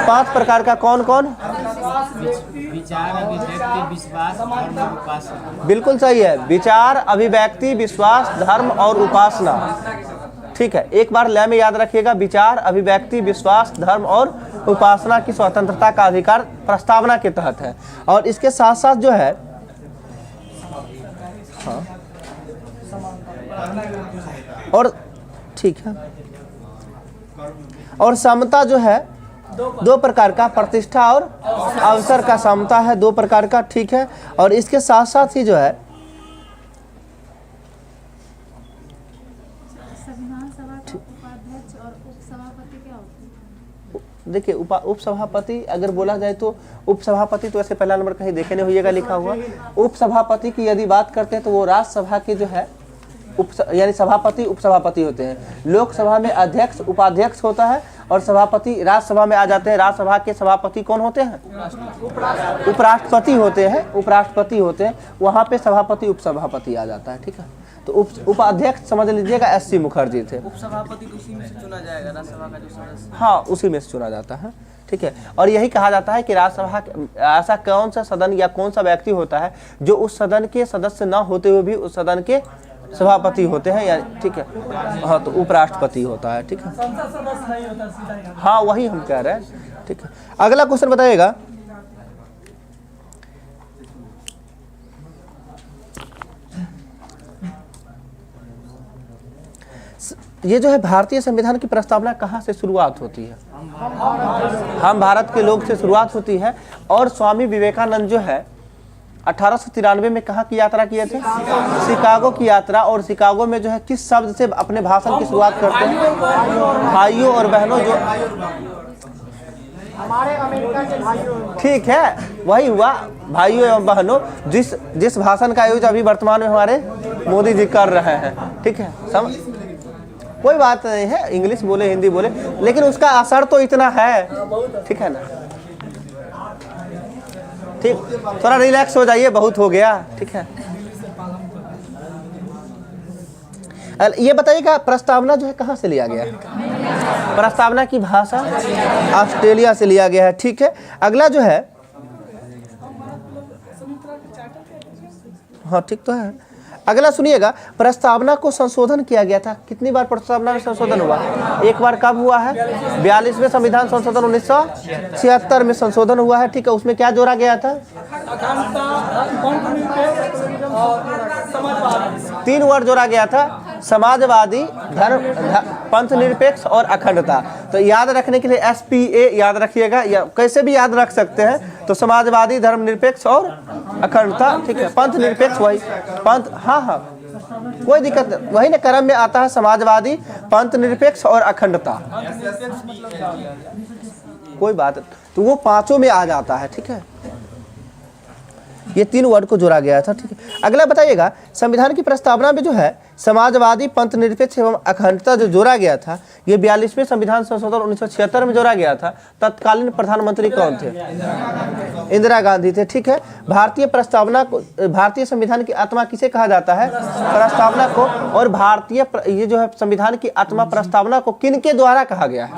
5 प्रकार का। कौन कौन? विचार, अभिव्यक्ति, विश्वास, धर्म और उपासना। बिल्कुल सही है, विचार, अभिव्यक्ति, विश्वास, धर्म और उपासना। ठीक है, एक बार लय में याद रखिएगा, विचार, अभिव्यक्ति, विश्वास, धर्म और उपासना की स्वतंत्रता का अधिकार प्रस्तावना के तहत है। और इसके साथ साथ जो है हाँ, और ठीक है, और समता जो है 2 प्रकार का, प्रतिष्ठा और अवसर का समता है 2 प्रकार का। ठीक है, और इसके साथ साथ ही जो है संविधान सभा का उपाध्यक्ष और उपसभापति क्या होते हैं? देखिए, उपसभापति अगर बोला जाए तो उपसभापति तो ऐसे पहला नंबर कहीं देखे नहीं होइएगा लिखा हुआ। उपसभापति की यदि बात करते हैं तो वो राज्यसभा के जो है यानी सभापति, उपसभापति होते हैं। लोकसभा में अध्यक्ष, उपाध्यक्ष होता है। और सभापति राज्यसभा में आ जाते हैं। राज्यसभा के सभापति कौन होते हैं? उपराष्ट्रपति होते हैं। उपराष्ट्रपति होते हैं, वहाँ पे सभापति, उपसभापति आ जाता है। ठीक है, तो उपाध्यक्ष समझ लीजिएगा S.C. मुखर्जी थे। उपसभापति तो उसी में से चुना जाएगा, राज्यसभा का जो सदस्य। हाँ, उसी में से चुना जाता है। ठीक है, और यही कहा जाता है कि राज्यसभा ऐसा कौन सा सदन या कौन सा व्यक्ति होता है जो उस सदन के सदस्य न होते हुए भी उस सदन के सभापति होते हैं या ठीक है, हाँ, तो उपराष्ट्रपति होता है। ठीक है, संसद सदस्य नहीं होता, सीधा। हाँ, वही हम कह रहे हैं। ठीक है, अगला क्वेश्चन बताइएगा, ये जो है भारतीय संविधान की प्रस्तावना कहाँ से शुरुआत होती है? हम भारत के लोग से शुरुआत होती है। और स्वामी विवेकानंद जो है 1893 में कहाँ की यात्रा किए थे? शिकागो की यात्रा। और शिकागो में जो है किस शब्द से अपने भाषण की शुरुआत करते हैं? भाइयों और बहनों। जो हमारे अमेरिका के भाइयों, ठीक है, वही हुआ, भाइयों एवं बहनों। जिस भाषण का आयोजन अभी वर्तमान में हमारे मोदी जी कर रहे हैं। ठीक है, कोई बात नहीं है, इंग्लिश बोले हिंदी बोले, लेकिन उसका असर तो इतना है। ठीक है ना? ठीक, थोड़ा रिलैक्स हो जाइए, बहुत हो गया। ठीक है, ये बताइएगा प्रस्तावना जो है कहाँ से लिया गया है? प्रस्तावना की भाषा ऑस्ट्रेलिया से लिया गया है। ठीक है, अगला जो है, हाँ ठीक तो है। अगला सुनिएगा, प्रस्तावना को संशोधन किया गया था। कितनी बार प्रस्तावना में संशोधन हुआ? एक बार। कब हुआ है? 42वें संविधान संशोधन 1976 में संशोधन हुआ है। ठीक है, उसमें क्या जोड़ा गया था? 3 वर्ड जोड़ा गया था, समाजवादी, धर्म, पंथ निरपेक्ष और अखंडता। तो याद रखने के लिए SPA याद रखिएगा, या कैसे भी याद रख सकते हैं। तो समाजवादी, धर्मनिरपेक्ष और अखंडता। ठीक है, पंथ निरपेक्ष वही पंथ, हाँ हाँ कोई दिक्कत नहीं, वही ना क्रम में आता है, समाजवादी, पंथ निरपेक्ष और अखंडता। कोई बात, तो वो 5 में आ जाता है। ठीक है, ये 3 वर्ड को जोड़ा गया था। ठीक है, अगला बताइएगा, संविधान की प्रस्तावना में जो है समाजवादी, पंथ निरपेक्ष एवं अखंडता जो जोड़ा गया था, ये 42वें संविधान संशोधन 1976 में जोड़ा गया था। तत्कालीन प्रधानमंत्री कौन थे? इंदिरा गांधी थे। ठीक है, भारतीय प्रस्तावना को, भारतीय संविधान की आत्मा किसे कहा जाता है? प्रस्तावना को। और भारतीय ये जो है संविधान की आत्मा प्रस्तावना को किनके द्वारा कहा गया है?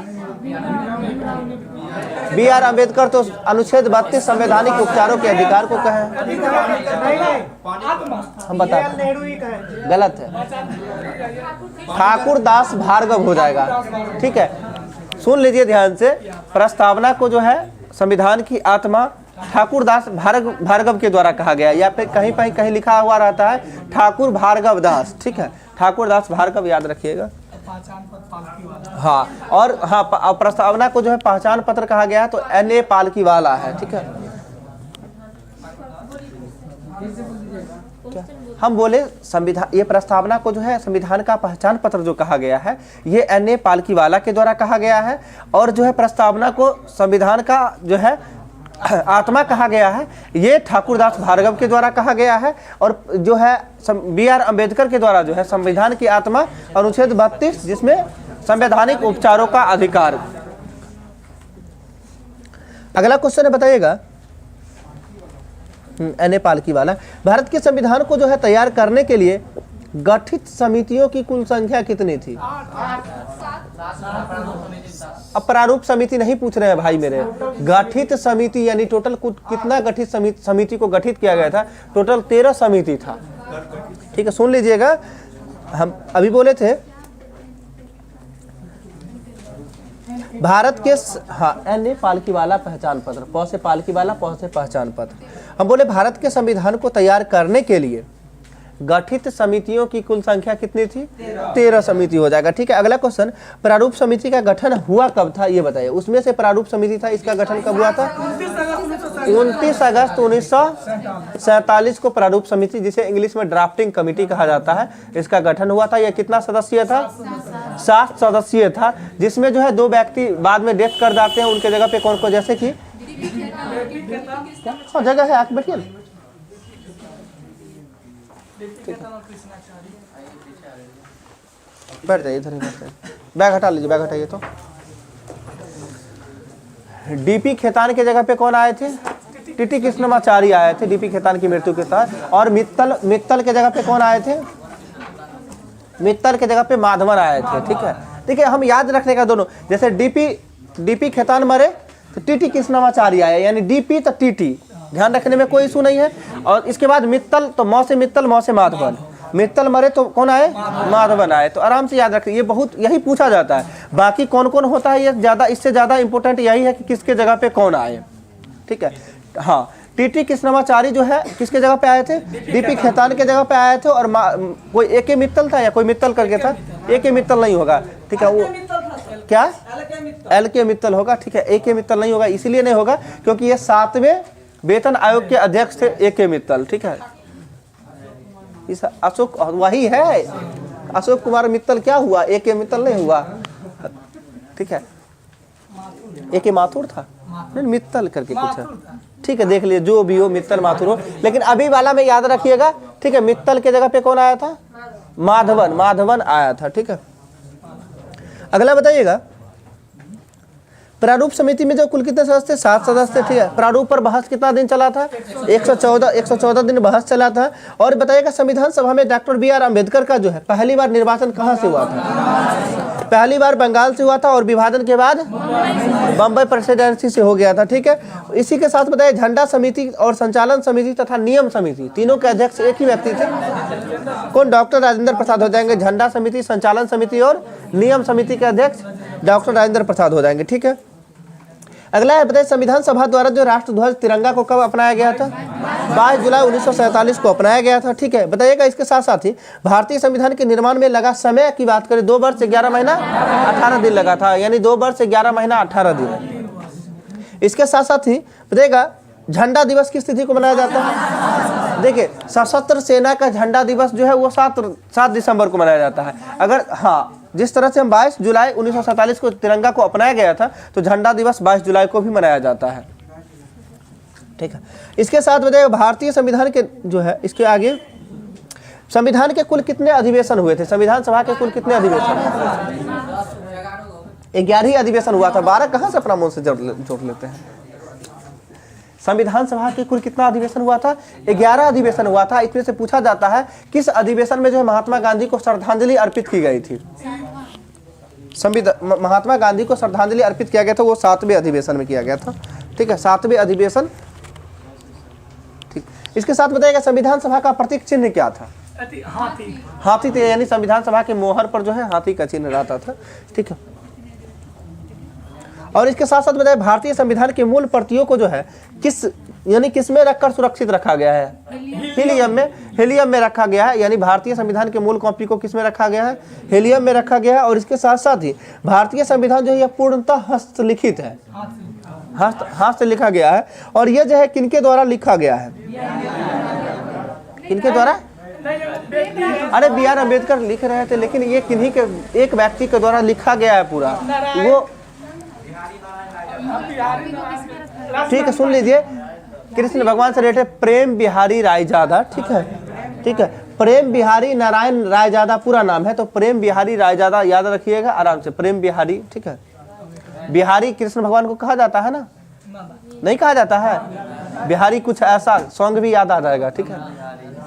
BR अम्बेडकर तो अनुच्छेद 32 संवैधानिक उपचारों के अधिकार को कहे। हम बता, गलत है, ठाकुर दास भार्गव हो जाएगा। ठीक है, सुन लीजिए ध्यान से, प्रस्तावना को जो है संविधान की आत्मा ठाकुर दास भार्गव के द्वारा कहा गया, या फिर कहीं लिखा हुआ रहता है ठाकुर भार्गव दास। ठीक है, ठाकुर दास भार्गव याद रखिएगा। हाँ, और हाँ, प्रस्तावना को जो है पहचान पत्र कहा गया है, तो NA पालकीवाला है। ठीक है, हम बोले संविधान, ये प्रस्तावना को जो है संविधान का पहचान पत्र जो कहा गया है, ये NA पालकीवाला के द्वारा कहा गया है। और जो है प्रस्तावना को संविधान का जो है आत्मा कहा गया है, ये ठाकुरदास भार्गव के द्वारा कहा गया है। और जो है BR अम्बेडकर के द्वारा जो है संविधान की आत्मा अनुच्छेद 32, जिसमें संवैधानिक उपचारों का अधिकार। अगला क्वेश्चन है, बताइएगा, NA पालकीवाला, भारत के संविधान को जो है तैयार करने के लिए गठित समितियों की कुल संख्या कितनी थी? अब प्रारूप समिति नहीं पूछ रहे हैं भाई मेरे, गठित समिति यानी टोटल कितना गठित समिति को गठित किया गया था? टोटल 13 समिति था। ठीक है, सुन लीजिएगा, हम अभी बोले थे भारत के, हाँ, NA पालकीवाला पहचान पत्र, प से पालकीवाला, प से पहचान पत्र। हम बोले भारत के संविधान को तैयार करने के लिए गठित समितियों की कुल संख्या कितनी थी? 13 समिति हो जाएगा। ठीक है, अगला क्वेश्चन, प्रारूप समिति का गठन हुआ कब था, ये बताइए। उसमें से प्रारूप समिति था, इसका गठन कब हुआ था? 29 अगस्त 1947 को प्रारूप समिति, जिसे इंग्लिश में ड्राफ्टिंग कमेटी कहा जाता है, इसका गठन हुआ था। यह कितना सदस्यीय था? 7 सदस्यीय था, जिसमें जो है 2 व्यक्ति बाद में डेथ कर जाते हैं, उनके जगह पे कौन को, जैसे कि जगह है, आके बैठिए। बैठ जाइए, इधर ही बैठ जाइए, बैग हटा लीजिए, बैग हटाइए। तो DP खेतान के जगह पे कौन आए थे? TT कृष्णमाचारी आए थे DP खेतान की मृत्यु के तहत। और मित्तल के जगह पे कौन आए थे? मित्तल के जगह पे माधवन आए थे। ठीक है, ठीक है, हम याद रखने का दोनों, जैसे DP खेतान मरे तो TT कृष्णमाचारी आए, यानी DP तो TT, ध्यान रखने में कोई इशू नहीं है। और इसके बाद मित्तल, तो मौ से मित्तल, मौ से माधवन, मित्तल मरे तो कौन आए? माधवन आए। तो आराम से याद रखिए, ये बहुत यही पूछा जाता है। बाकी कौन कौन होता है ये ज्यादा, इससे ज्यादा इंपॉर्टेंट यही है कि किसके जगह पे कौन आए। ठीक है, हाँ, टीटी कृष्णमाचारी जो है किसके जगह पे आए थे? डीपी खेतान के जगह पे आए थे। और कोई एके मित्तल था या कोई मित्तल करके था? एके मित्तल नहीं होगा, ठीक है। वो क्या एल के मित्तल होगा, ठीक है। ए के मित्तल नहीं होगा, इसीलिए नहीं होगा क्योंकि ये 7वें वेतन आयोग के अध्यक्ष थे ए के मित्तल, ठीक है। इस अशोक वही है, अशोक कुमार मित्तल क्या हुआ? ए के मित्तल नहीं हुआ, ठीक है। ए के माथुर था, नहीं मित्तल करके कुछ है, ठीक है। देख लिए जो भी हो, मित्तल माथुर हो, लेकिन अभी वाला में याद रखिएगा, ठीक है। मित्तल के जगह पे कौन आया था? माधवन आया था, ठीक है। अगला बताइएगा, प्रारूप समिति में जो कुल कितने सदस्य थे? 7 सदस्य, ठीक है। प्रारूप पर बहस कितना दिन चला था? 114 दिन बहस चला था। और बताइएगा, संविधान सभा में डॉक्टर बी आर अम्बेडकर का जो है पहली बार निर्वाचन कहाँ से हुआ था? पहली बार बंगाल से हुआ था और विभाजन के बाद बम्बई प्रेसिडेंसी से हो गया था, ठीक है। इसी के साथ बताइए, झंडा समिति और संचालन समिति तथा नियम समिति तीनों के अध्यक्ष एक ही व्यक्ति थे, कौन? डॉक्टर राजेंद्र प्रसाद हो जाएंगे। झंडा समिति, संचालन समिति और नियम समिति के अध्यक्ष डॉक्टर राजेंद्र प्रसाद हो जाएंगे, ठीक है। अगला है, बताइए संविधान सभा द्वारा जो राष्ट्रध्वज तिरंगा को कब अपनाया गया था? 22 जुलाई 1947 को अपनाया गया था, ठीक है। बताइएगा, इसके साथ साथ ही भारतीय संविधान के निर्माण में लगा समय की बात करें, 2 वर्ष 11 महीना 18 दिन लगा था, यानी 2 वर्ष 11 महीना 18 दिन। इसके साथ साथ ही बताइएगा, झंडा दिवस किस तिथि को मनाया जाता है? देखिए, सशस्त्र सेना का झंडा दिवस जो है वो 7 दिसंबर को मनाया जाता है। अगर हाँ, जिस तरह से हम 22 जुलाई 1947 को तिरंगा को अपनाया गया था, तो झंडा दिवस 22 जुलाई को भी मनाया जाता है, ठीक है। इसके साथ बताइए, भारतीय संविधान के जो है, इसके आगे संविधान के कुल कितने अधिवेशन हुए थे? संविधान सभा के कुल कितने अधिवेशन? 11 ही अधिवेशन हुआ था। 12 कहाँ से अपना मुंह से जोड़ लेते हैं? संविधान सभा के कुल कितना अधिवेशन हुआ था? 11 अधिवेशन हुआ था। इसमें से पूछा जाता है, किस अधिवेशन में जो है महात्मा गांधी को श्रद्धांजलि अर्पित की गई थी? महात्मा गांधी को श्रद्धांजलि अर्पित किया गया था, वो 7वें अधिवेशन में किया गया था, ठीक है। 7वें अधिवेशन, ठीक। इसके साथ बताइएगा, संविधान सभा का प्रतीक चिन्ह क्या था? हाथी थे, यानी संविधान सभा के मोहर पर जो है हाथी का चिन्ह रहता था, ठीक है। और इसके साथ साथ बताइए, भारतीय संविधान के मूल प्रतियों को जो है किस में रखकर सुरक्षित रखा गया है? हीलियम में रखा गया है, यानी भारतीय संविधान के मूल कॉपी को किस में रखा गया है? हीलियम में रखा गया है। और इसके साथ साथ ही भारतीय संविधान जो है यह पूर्णतः हस्तलिखित है, हाथ से लिखा गया है। और यह जो है किनके द्वारा लिखा गया है? किनके द्वारा? अरे बी आर अम्बेडकर लिख रहे थे, लेकिन ये किन्हीं के एक व्यक्ति के द्वारा लिखा गया है पूरा, वो, ठीक है। सुन लीजिए, कृष्ण भगवान से रिलेटेड प्रेम बिहारी रायजादा, ठीक है, ठीक है। प्रेम बिहारी नारायण रायजादा पूरा नाम है, तो प्रेम बिहारी रायजादा याद रखिएगा आराम से, प्रेम बिहारी, ठीक है। बिहारी कृष्ण भगवान को कहा जाता है ना? नहीं कहा जाता है। बिहारी कुछ ऐसा सॉन्ग भी याद आ जाएगा, ठीक है,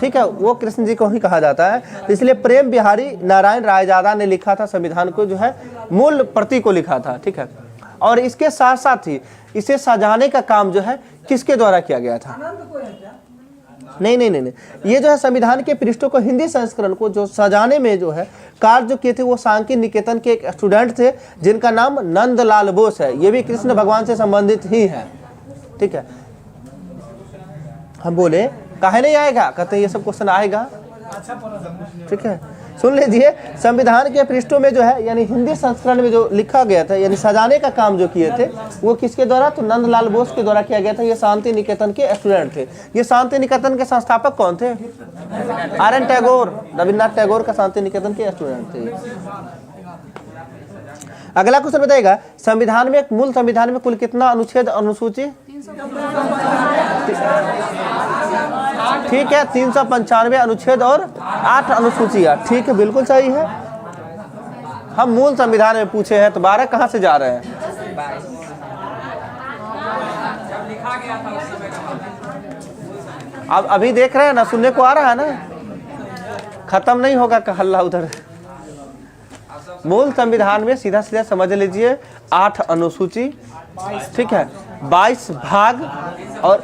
ठीक है। वो कृष्ण जी को ही कहा जाता है, तो इसलिए प्रेम बिहारी नारायण रायजादा ने लिखा था संविधान को, जो है मूल प्रति को लिखा था, ठीक है। और इसके साथ साथ ही इसे सजाने का काम जो है किसके द्वारा किया गया था? नहीं, ये जो है संविधान के पृष्ठों को, हिंदी संस्करण को जो सजाने में जो है कार्य जो किए थे, वो शांति निकेतन के एक स्टूडेंट थे जिनका नाम नंदलाल बोस है। ये भी कृष्ण भगवान से संबंधित ही है, ठीक है। हम बोले काहे नहीं आएगा, कहते हैं ये सब क्वेश्चन आएगा, ठीक है। सुन लीजिए, संविधान के पृष्ठों में जो है, यानी हिंदी संस्करण में जो लिखा गया था, यानी सजाने का काम जो किए थे, वो किसके द्वारा? तो नंदलाल बोस के द्वारा किया गया था। ये शांति निकेतन के स्टूडेंट थे। ये शांति निकेतन के संस्थापक कौन थे? RN टैगोर, रविन्द्रनाथ टैगोर का शांति निकेतन के स्टूडेंट थे। अगला क्वेश्चन बताइएगा, संविधान में, मूल संविधान में कुल कितना अनुच्छेद अनुसूची? ठीक है, 395 अनुच्छेद और 8 अनुसूचियां, ठीक है, बिल्कुल सही है। हम मूल संविधान में पूछे हैं, तो 12 कहाँ से जा रहे हैं? अब अभी देख रहे हैं ना, सुनने को आ रहा है ना, खत्म नहीं होगा हल्ला उधर। मूल संविधान में सीधा सीधा समझ लीजिए 8 अनुसूची, ठीक है, 22 भाग और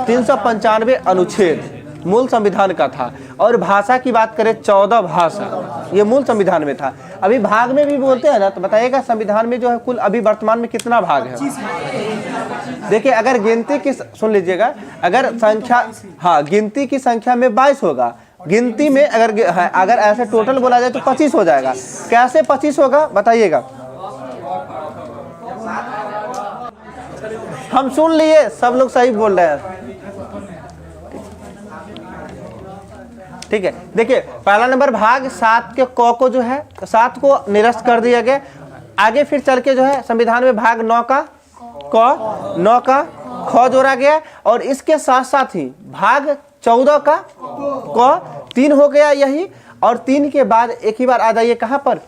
395 अनुच्छेद, मूल संविधान का था। और भाषा की बात करें 14 भाषा ये मूल संविधान में था। अभी भाग में भी बोलते हैं ना, तो बताइएगा संविधान में जो है कुल अभी वर्तमान में कितना भाग है। देखिए अगर गिनती की, सुन लीजिएगा, अगर संख्या, हाँ गिनती की संख्या में 22 होगा, गिनती में अगर ऐसे टोटल बोला जाए तो 25 हो जाएगा। कैसे 25 होगा बताइएगा। हम सुन लिए, सब लोग सही बोल रहे हैं। ठीक है, देखिए पहला नंबर भाग 7 के क को जो है 7 को निरस्त कर दिया गया। आगे फिर चल के जो है संविधान में भाग 9 का क, 9 का ख जोड़ा गया। और इसके साथ साथ ही भाग 14 का क 3 हो गया यही। और 3 के बाद एक ही बार आ जाइए कहाँ पर,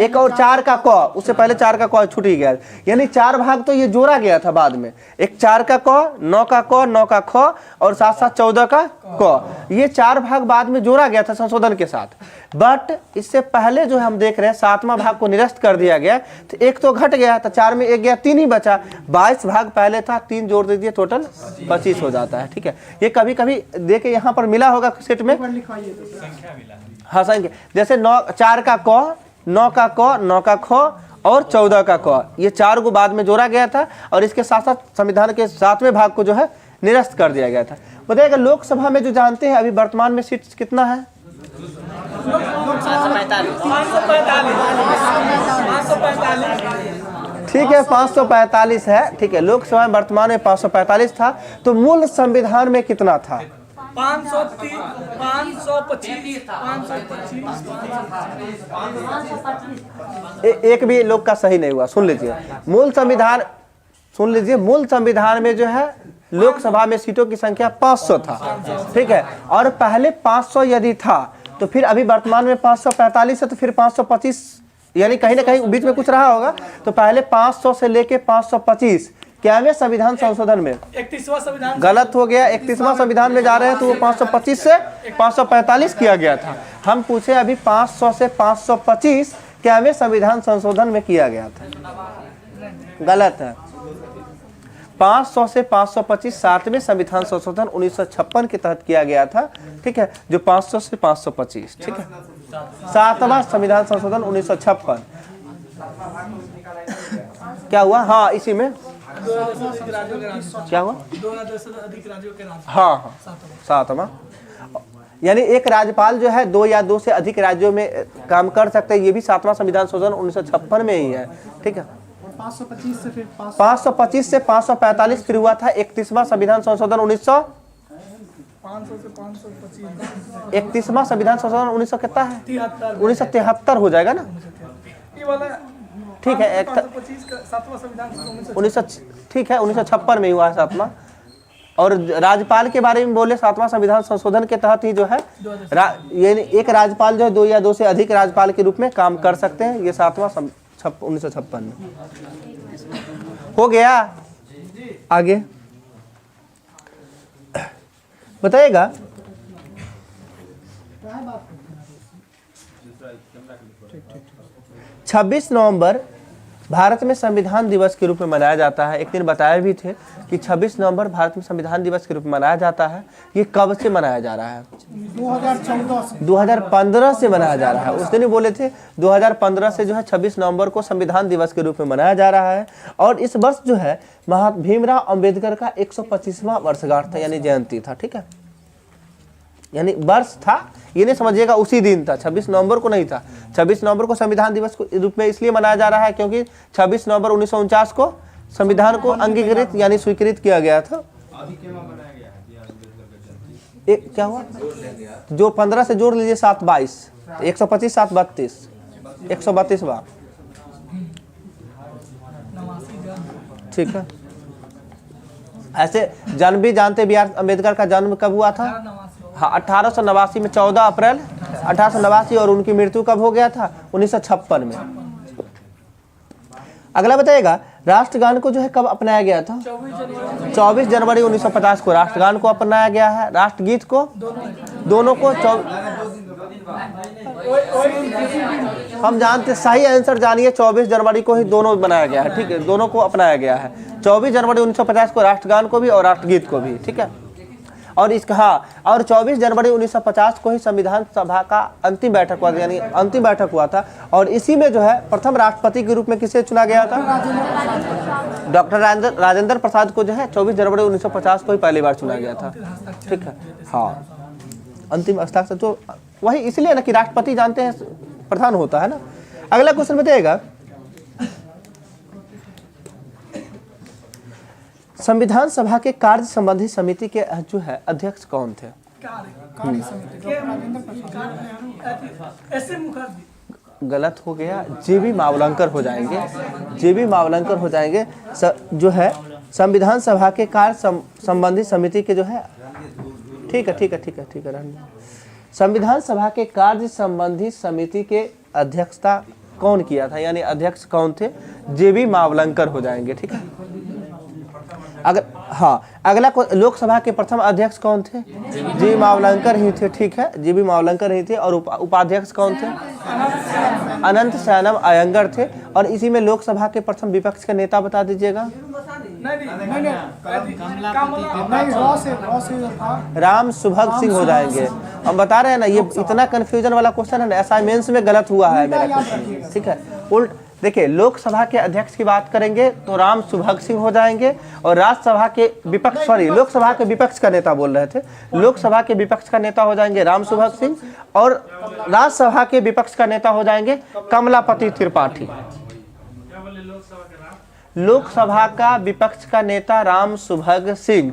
एक और 4 का क, उससे पहले 4 का क छूट ही गया, यानी 4 भाग तो ये जोड़ा गया था बाद में। एक 4 का क, 9 का क, 9 का ख और साथ साथ 14 का क, ये 4 भाग बाद में जोड़ा गया था संशोधन के साथ। बट इससे पहले जो हम देख रहे हैं 7वां भाग को निरस्त कर दिया गया, तो एक तो घट गया, तो 4 में 1 गया, 3 ही बचा। 22 भाग पहले था, 3 जोड़ दीजिए टोटल 25 हो जाता है। ठीक है, ये कभी कभी देखे यहाँ पर मिला होगा सेट में, हाँ संख्या, जैसे 4 का क, 9 का क, 9 का ख और 14 का क, ये 4 को बाद में जोड़ा गया था। और इसके साथ साथ संविधान के 7वें भाग को जो है निरस्त कर दिया गया था। बताइएगा लोकसभा में जो जानते हैं अभी वर्तमान में सीट कितना है। 545 ठीक है 545 है। ठीक है, लोकसभा में वर्तमान में 545 था। तो मूल संविधान में कितना था। 525 एक भी लोग का सही नहीं हुआ। सुन लीजिए मूल संविधान, सुन लीजिए मूल संविधान में जो है लोकसभा में सीटों की संख्या 500 था। ठीक है, और पहले 500 यदि था तो फिर अभी वर्तमान में 545 है, तो फिर 525 यानी कहीं ना कहीं बीच में कुछ रहा होगा। तो पहले 500 से लेके 525 क्या संविधान संशोधन में 31वां संविधान गलत हो गया। 31वां संविधान में जा रहे हैं तो वो 525 से 545 किया गया था। हम पूछे अभी 500 से 525 क्या संविधान संशोधन में किया गया था, गलत है। 500 से 525 7वें संविधान संशोधन 1956 के तहत किया गया था। ठीक है, जो 500 से 525, ठीक है 7वां संविधान संशोधन 1956 क्या हुआ, हाँ इसी में क्या हुआ, 2010 से अधिक राज्यों के राज्य, हाँ 7वां, यानी एक राज्यपाल जो है 2 या 2 से अधिक राज्यों में काम कर सकते हैं। ये भी 7वां संविधान संशोधन 1956 में ही है। ठीक है, 525 से फिर 525 से 545 फिर हुआ था 31वां संविधान संशोधन 500 से 525 31वां संविधान संशोधन 1900 कितना है 1973 हो जाएगा ना। ये वाला ठीक है 525 का 7वां संविधान 1900 ठीक है 1956 में हुआ है 7वां। और राज्यपाल के बारे में बोले 7वां संविधान संशोधन के तहत ही जो है यानी एक राज्यपाल जो है 2 या 2 से अधिक राज्यपाल के रूप में काम कर सकते हैं। ये 7वां 1956 में हो गया। आगे बताइएगा 26 नवंबर भारत में संविधान दिवस के रूप में मनाया जाता है। एक दिन बताए भी थे कि 26 नवंबर भारत में संविधान दिवस के रूप में मनाया जाता है। ये कब से मनाया जा रहा है 2015 से मनाया जा रहा है। उस दिन ही बोले थे 2015 से जो है 26 नवंबर को संविधान दिवस के रूप में मनाया जा रहा है। और इस वर्ष जो है भीमराव अंबेडकर का 125वां वर्षगांठ था यानी जयंती था। ठीक है, यानी वर्ष था, ये नहीं समझिएगा उसी दिन था, 26 नवंबर को नहीं था। 26 नवंबर को संविधान दिवस के रूप में इसलिए मनाया जा रहा है क्योंकि 26 नवंबर 1949 को संविधान को अंगीकृत यानी स्वीकृत किया गया था। एक क्या हुआ जो 15 से जोड़ लीजिए 7 22 125 7 32 132वां। ठीक है, ऐसे जन्म भी जानते बी आर अम्बेडकर का जन्म कब हुआ था, हाँ 1889 में 14 अप्रैल 1889। और उनकी मृत्यु कब हो गया था 1956 में। अगला बताइएगा राष्ट्रगान को जो है कब अपनाया गया था 24 जनवरी 1950 को राष्ट्रगान को अपनाया गया है। राष्ट्रगीत को दोनों को हम जानते सही आंसर जानिए 24 जनवरी को ही दोनों बनाया गया है। ठीक है, दोनों को अपनाया गया है 24 जनवरी 1950 को राष्ट्रगान को भी और राष्ट्रगीत को भी। ठीक है, और इसका हाँ, और 24 जनवरी 1950 को ही संविधान सभा का अंतिम बैठक हुआ, यानी अंतिम बैठक हुआ था। और इसी में जो है प्रथम राष्ट्रपति के रूप में किसे चुना गया था? डॉक्टर राजेंद्र प्रसाद को जो है 24 जनवरी 1950 को ही पहली बार चुना गया था। ठीक है, हाँ, अंतिम हस्ताक्षर तो वही इसलिए ना कि राष्ट्रपति जानते हैं प्रधान होता है ना। अगला क्वेश्चन बताइएगा, संविधान सभा के कार्य संबंधी समिति के जो है अध्यक्ष कौन थे? कार्य समिति ऐसे मुखर्जी। गलत हो गया, जेबी मावलंकर हो जाएंगे, जेबी मावलंकर हो जाएंगे। जो है संविधान सभा के कार्य संबंधी समिति के जो है, ठीक है रहने। संविधान सभा के कार्य संबंधी समिति के अध्यक्षता कौन किया था, यानी अध्यक्ष कौन थे? जेबी मावलंकर हो जाएंगे। ठीक है, अगर हाँ, अगला लोकसभा के प्रथम अध्यक्ष कौन थे? जी मावलंकर ही थे। ठीक है, जी बी मावलंकर ही थे। और उपाध्यक्ष कौन थे? अनंत शयनम अयंगर थे। और इसी में लोकसभा के प्रथम विपक्ष का नेता बता दीजिएगा। राम सुभग सिंह हो जाएंगे। हम बता रहे हैं ना, ये इतना कंफ्यूजन वाला क्वेश्चन है ना, असाइनमेंट्स में गलत हुआ है मेरा क्वेश्चन। ठीक है, उल्ट देखिए, लोकसभा के अध्यक्ष की बात करेंगे तो राम सुभग सिंह हो जाएंगे। और राज्यसभा के विपक्ष, लोकसभा के विपक्ष का नेता बोल रहे थे, लोकसभा के विपक्ष का नेता हो जाएंगे राम सुभग सिंह। और राज्यसभा के विपक्ष का नेता हो जाएंगे कमलापति त्रिपाठी। लोकसभा का विपक्ष का नेता राम सुभग सिंह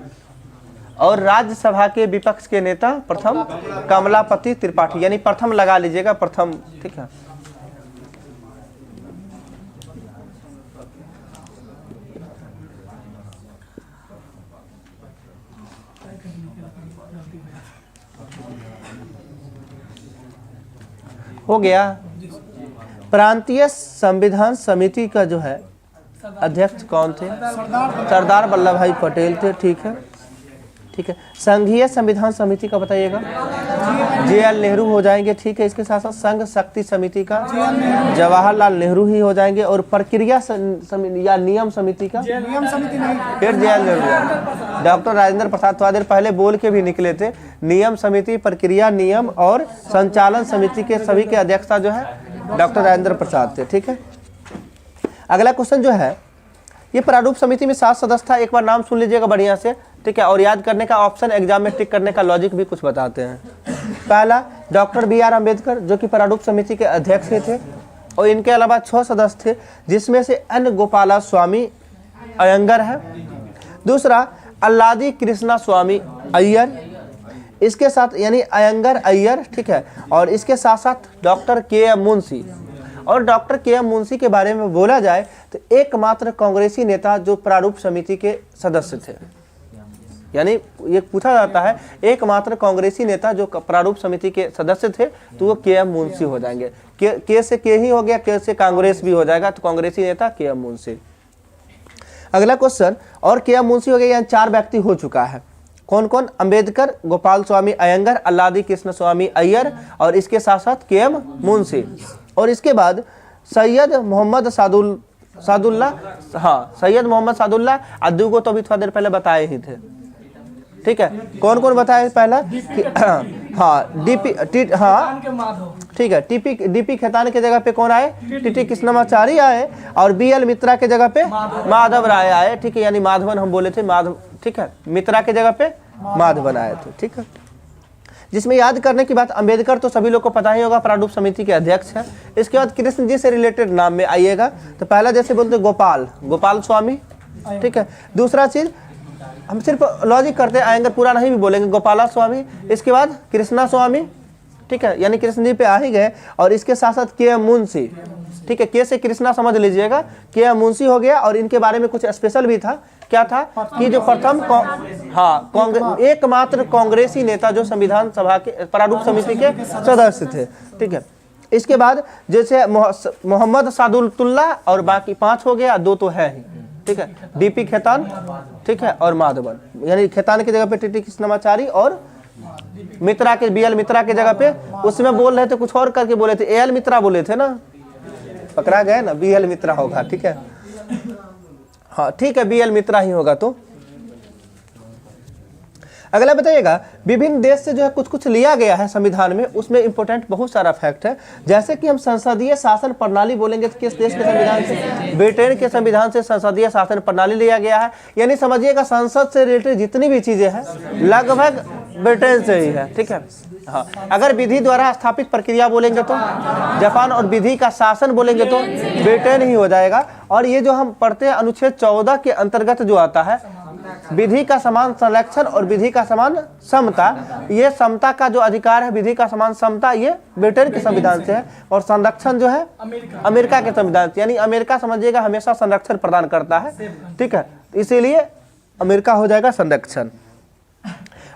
और राज्यसभा के विपक्ष के नेता प्रथम कमलापति त्रिपाठी, यानी प्रथम लगा लीजिएगा, प्रथम। ठीक है, हो गया। प्रांतीय संविधान समिति का जो है अध्यक्ष कौन थे? सरदार वल्लभ भाई पटेल थे। ठीक है, संघीय संविधान समिति का बताइएगा। JL नेहरू हो जाएंगे। ठीक है, इसके साथ साथ संघ शक्ति समिति का जवाहरलाल नेहरू ही हो जाएंगे। और प्रक्रिया या नियम समिति का फिर JL नेहरू। डॉक्टर राजेंद्र प्रसाद थोड़ा देर पहले बोल के भी निकले थे। नियम समिति, प्रक्रिया, नियम और संचालन समिति के सभी के अध्यक्षता जो है डॉक्टर राजेंद्र प्रसाद थे। ठीक है, अगला क्वेश्चन जो है, ये प्रारूप समिति में 7 सदस्य था। एक बार नाम सुन लीजिएगा बढ़िया से। ठीक है, और याद करने का ऑप्शन एग्जाम में टिक करने का लॉजिक भी कुछ बताते हैं। पहला डॉक्टर BR अम्बेडकर, जो कि प्रारूप समिति के अध्यक्ष थे। और इनके अलावा 6 सदस्य थे, जिसमें से N गोपाला स्वामी अयंगर है। दूसरा अल्लादी कृष्णा स्वामी अय्यर, इसके साथ यानी अयंगर अय्यर। ठीक है, और इसके साथ साथ डॉक्टर KM मुंशी। और डॉक्टर KM मुंशी के बारे में बोला जाए तो एकमात्र कांग्रेसी नेता जो प्रारूप समिति के सदस्य थे, यानी ये पूछा जाता है एकमात्र कांग्रेसी नेता जो प्रारूप समिति के सदस्य थे, तो वो KM मुंशी हो जाएंगे। के से के ही हो गया, के से कांग्रेस भी हो जाएगा, तो कांग्रेसी नेता KM मुंशी। अगला क्वेश्चन, और KM मुंशी हो गया, यहाँ 4 व्यक्ति हो चुका है। कौन कौन? अंबेडकर, गोपाल स्वामी अयंगर, अल्लादी कृष्ण स्वामी अय्यर और इसके साथ साथ KM मुंशी। और इसके बाद सैयद मोहम्मद सादुल्ला, हाँ सैयद मोहम्मद सादुल्ला। अद्दू को तो अभी थोड़ा देर पहले बताए ही थे। ठीक है, कौन कौन बताए पहला? हाँ DP, हाँ ठीक है, DP खेतान के जगह पे कौन आए? TT कृष्णमाचारी आए। और BL मित्रा के जगह पे माधव राय आए। ठीक है, यानी माधवन हम बोले थे, माधव। ठीक है, मित्रा के जगह पे माधवन आए थे। ठीक है, जिसमें याद करने की बात, अंबेडकर तो सभी लोग को पता ही होगा, प्रारूप समिति के अध्यक्ष है। इसके बाद कृष्ण जी से रिलेटेड नाम में आइएगा, तो पहला जैसे बोलते गोपाल स्वामी। ठीक है, दूसरा चीज हम सिर्फ लॉजिक करते आएंगे, पूरा नहीं भी बोलेंगे, गोपाला स्वामी। इसके बाद कृष्णा स्वामी। ठीक है, यानी कृष्ण जी पे आ ही गए। और इसके साथ साथ KM मुंशी। ठीक है, के से कृष्णा समझ लीजिएगा, KM मुंशी हो गया। और इनके बारे में कुछ स्पेशल भी था, क्या था कि जो प्रथम एकमात्र कांग्रेसी नेता जो संविधान सभा के प्रारूप समिति के सदस्य थे। ठीक है, इसके बाद जैसे मोहम्मद सादुल्ला और बाकी 5 हो गया, 2 तो है ही। ठीक है, DP खेतान। ठीक है, और माधवन, यानी खेतान की जगह पे TT कृष्णमाचारी और मित्रा के BL मित्रा के जगह पे, उसमें बोल रहे थे कुछ और करके बोले थे, AL मित्रा बोले थे ना, पकड़ा गए ना, BL मित्रा होगा। ठीक है, हाँ ठीक है, BL मित्रा ही होगा। तो अगला बताइएगा, विभिन्न देश से जो है कुछ कुछ लिया गया है संविधान में, उसमें इंपॉर्टेंट बहुत सारा फैक्ट है। जैसे कि हम संसदीय शासन प्रणाली बोलेंगे तो किस देश के संविधान से? ब्रिटेन के संविधान से संसदीय शासन प्रणाली लिया गया है। यानी समझिएगा संसद से रिलेटेड जितनी भी चीजें हैं लगभग ब्रिटेन से ही है, ठीक है। हाँ, अगर विधि द्वारा स्थापित प्रक्रिया बोलेंगे तो जापान, और विधि का शासन बोलेंगे तो ब्रिटेन ही हो जाएगा। और ये जो हम पढ़ते हैं अनुच्छेद 14 के अंतर्गत जो आता है, विधि का समान संरक्षण और विधि का समान समता, ये समता का जो अधिकार है, विधि का समान समता, ये ब्रिटेन के संविधान से है। और संरक्षण जो है अमेरिका के संविधान से, यानी अमेरिका समझिएगा हमेशा संरक्षण प्रदान करता है, ठीक है, इसीलिए अमेरिका हो जाएगा संरक्षण।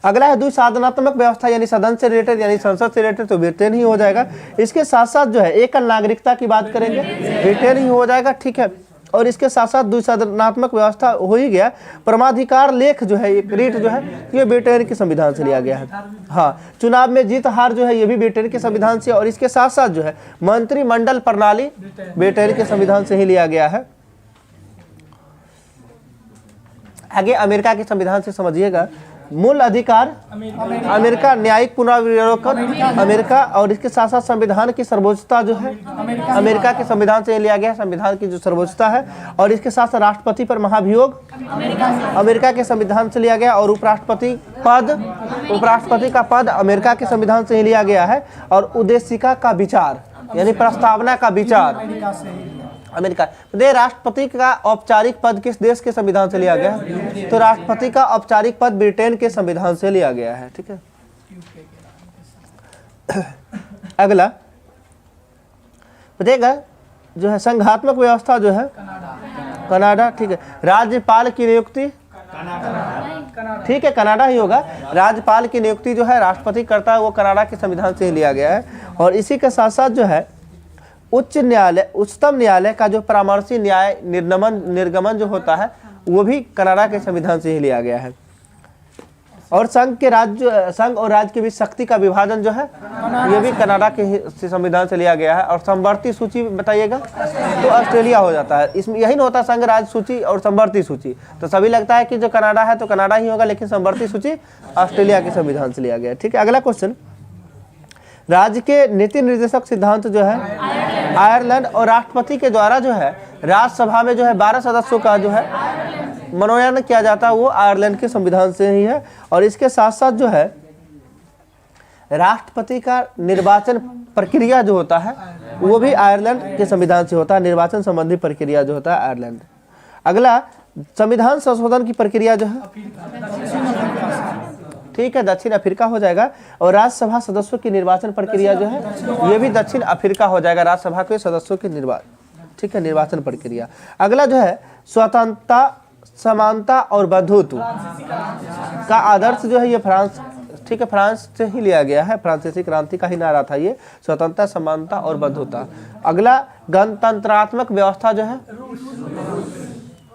अगला है द्विसाधनात्मक व्यवस्था, यानी सदन से रिलेटेड यानी संसद से रिलेटेड, तो ब्रिटेन ही हो जाएगा। इसके साथ साथ जो है एकल नागरिकता की बात करेंगे, ब्रिटेन ही हो जाएगा, ठीक है। और इसके साथ साथ द्विसाधनात्मक व्यवस्था हो ही गया। परमाधिकार लेख जो है, एक रीट जो है, ये ब्रिटेन के संविधान से लिया गया है। हाँ, चुनाव में जीत हार जो है ये भी ब्रिटेन के संविधान से। और इसके साथ साथ जो है मंत्रिमंडल प्रणाली ब्रिटेन के संविधान से ही लिया गया है। आगे अमेरिका के संविधान से समझिएगा, मूल अधिकार अमेरिका, न्यायिक पुनरावलोकन अमेरिका, और इसके साथ साथ संविधान की सर्वोच्चता जो है अमेरिका के संविधान से लिया गया है, संविधान की जो सर्वोच्चता है। और इसके साथ साथ राष्ट्रपति पर महाभियोग अमेरिका के संविधान से लिया गया। और उपराष्ट्रपति का पद अमेरिका के संविधान से ही लिया गया है। और उद्देशिका का विचार यानी प्रस्तावना का विचार अमेरिका। तो राष्ट्रपति का औपचारिक पद किस देश के संविधान से लिया गया है? तो राष्ट्रपति का औपचारिक पद ब्रिटेन के संविधान से लिया गया है, ठीक है। अगला देखिएगा जो है संघात्मक व्यवस्था जो है कनाडा, ठीक है। राज्यपाल की नियुक्ति, ठीक है, कनाडा ही होगा। राज्यपाल की नियुक्ति जो है राष्ट्रपति करता है, वो कनाडा के संविधान से ही लिया गया है। और इसी के साथ साथ जो है उच्चतम न्यायालय का जो परामर्शी न्याय निर्गमन जो होता है वो भी कनाडा के संविधान से ही लिया गया है। और संघ और राज्य के बीच शक्ति का विभाजन जो है ये भी कनाडा के संविधान से लिया गया है। और समवर्ती सूची बताइएगा तो ऑस्ट्रेलिया हो जाता है। इसमें यही ना होता संघ राज्य सूची और समवर्ती सूची, तो सभी लगता है कि जो कनाडा है तो कनाडा ही होगा, लेकिन समवर्ती सूची ऑस्ट्रेलिया के संविधान से लिया गया है, ठीक है। अगला क्वेश्चन, राज्य के नीति निर्देशक सिद्धांत जो है आयरलैंड, और राष्ट्रपति के द्वारा जो है राज्यसभा में जो है 12 सदस्यों का जो है मनोनयन किया जाता है, वो आयरलैंड के संविधान से ही है। और इसके साथ साथ जो है राष्ट्रपति का निर्वाचन प्रक्रिया जो होता है वो भी आयरलैंड के संविधान से होता है। निर्वाचन संबंधी प्रक्रिया जो होता है आयरलैंड। अगला संविधान संशोधन की प्रक्रिया जो है, ठीक है, दक्षिण अफ्रीका हो जाएगा। और राज्यसभा सदस्यों की निर्वाचन प्रक्रिया जो है ये भी दक्षिण अफ्रीका हो जाएगा, राज्यसभा के सदस्यों की ठीक है निर्वाचन प्रक्रिया। अगला जो है स्वतंत्रता, समानता और बंधुत्व का आदर्श जो है ये फ्रांस, ठीक है, फ्रांस से ही लिया गया है। फ्रांसीसी क्रांति का ही नारा था ये, स्वतंत्रता, समानता और बंधुता। अगला गणतंत्रात्मक व्यवस्था जो है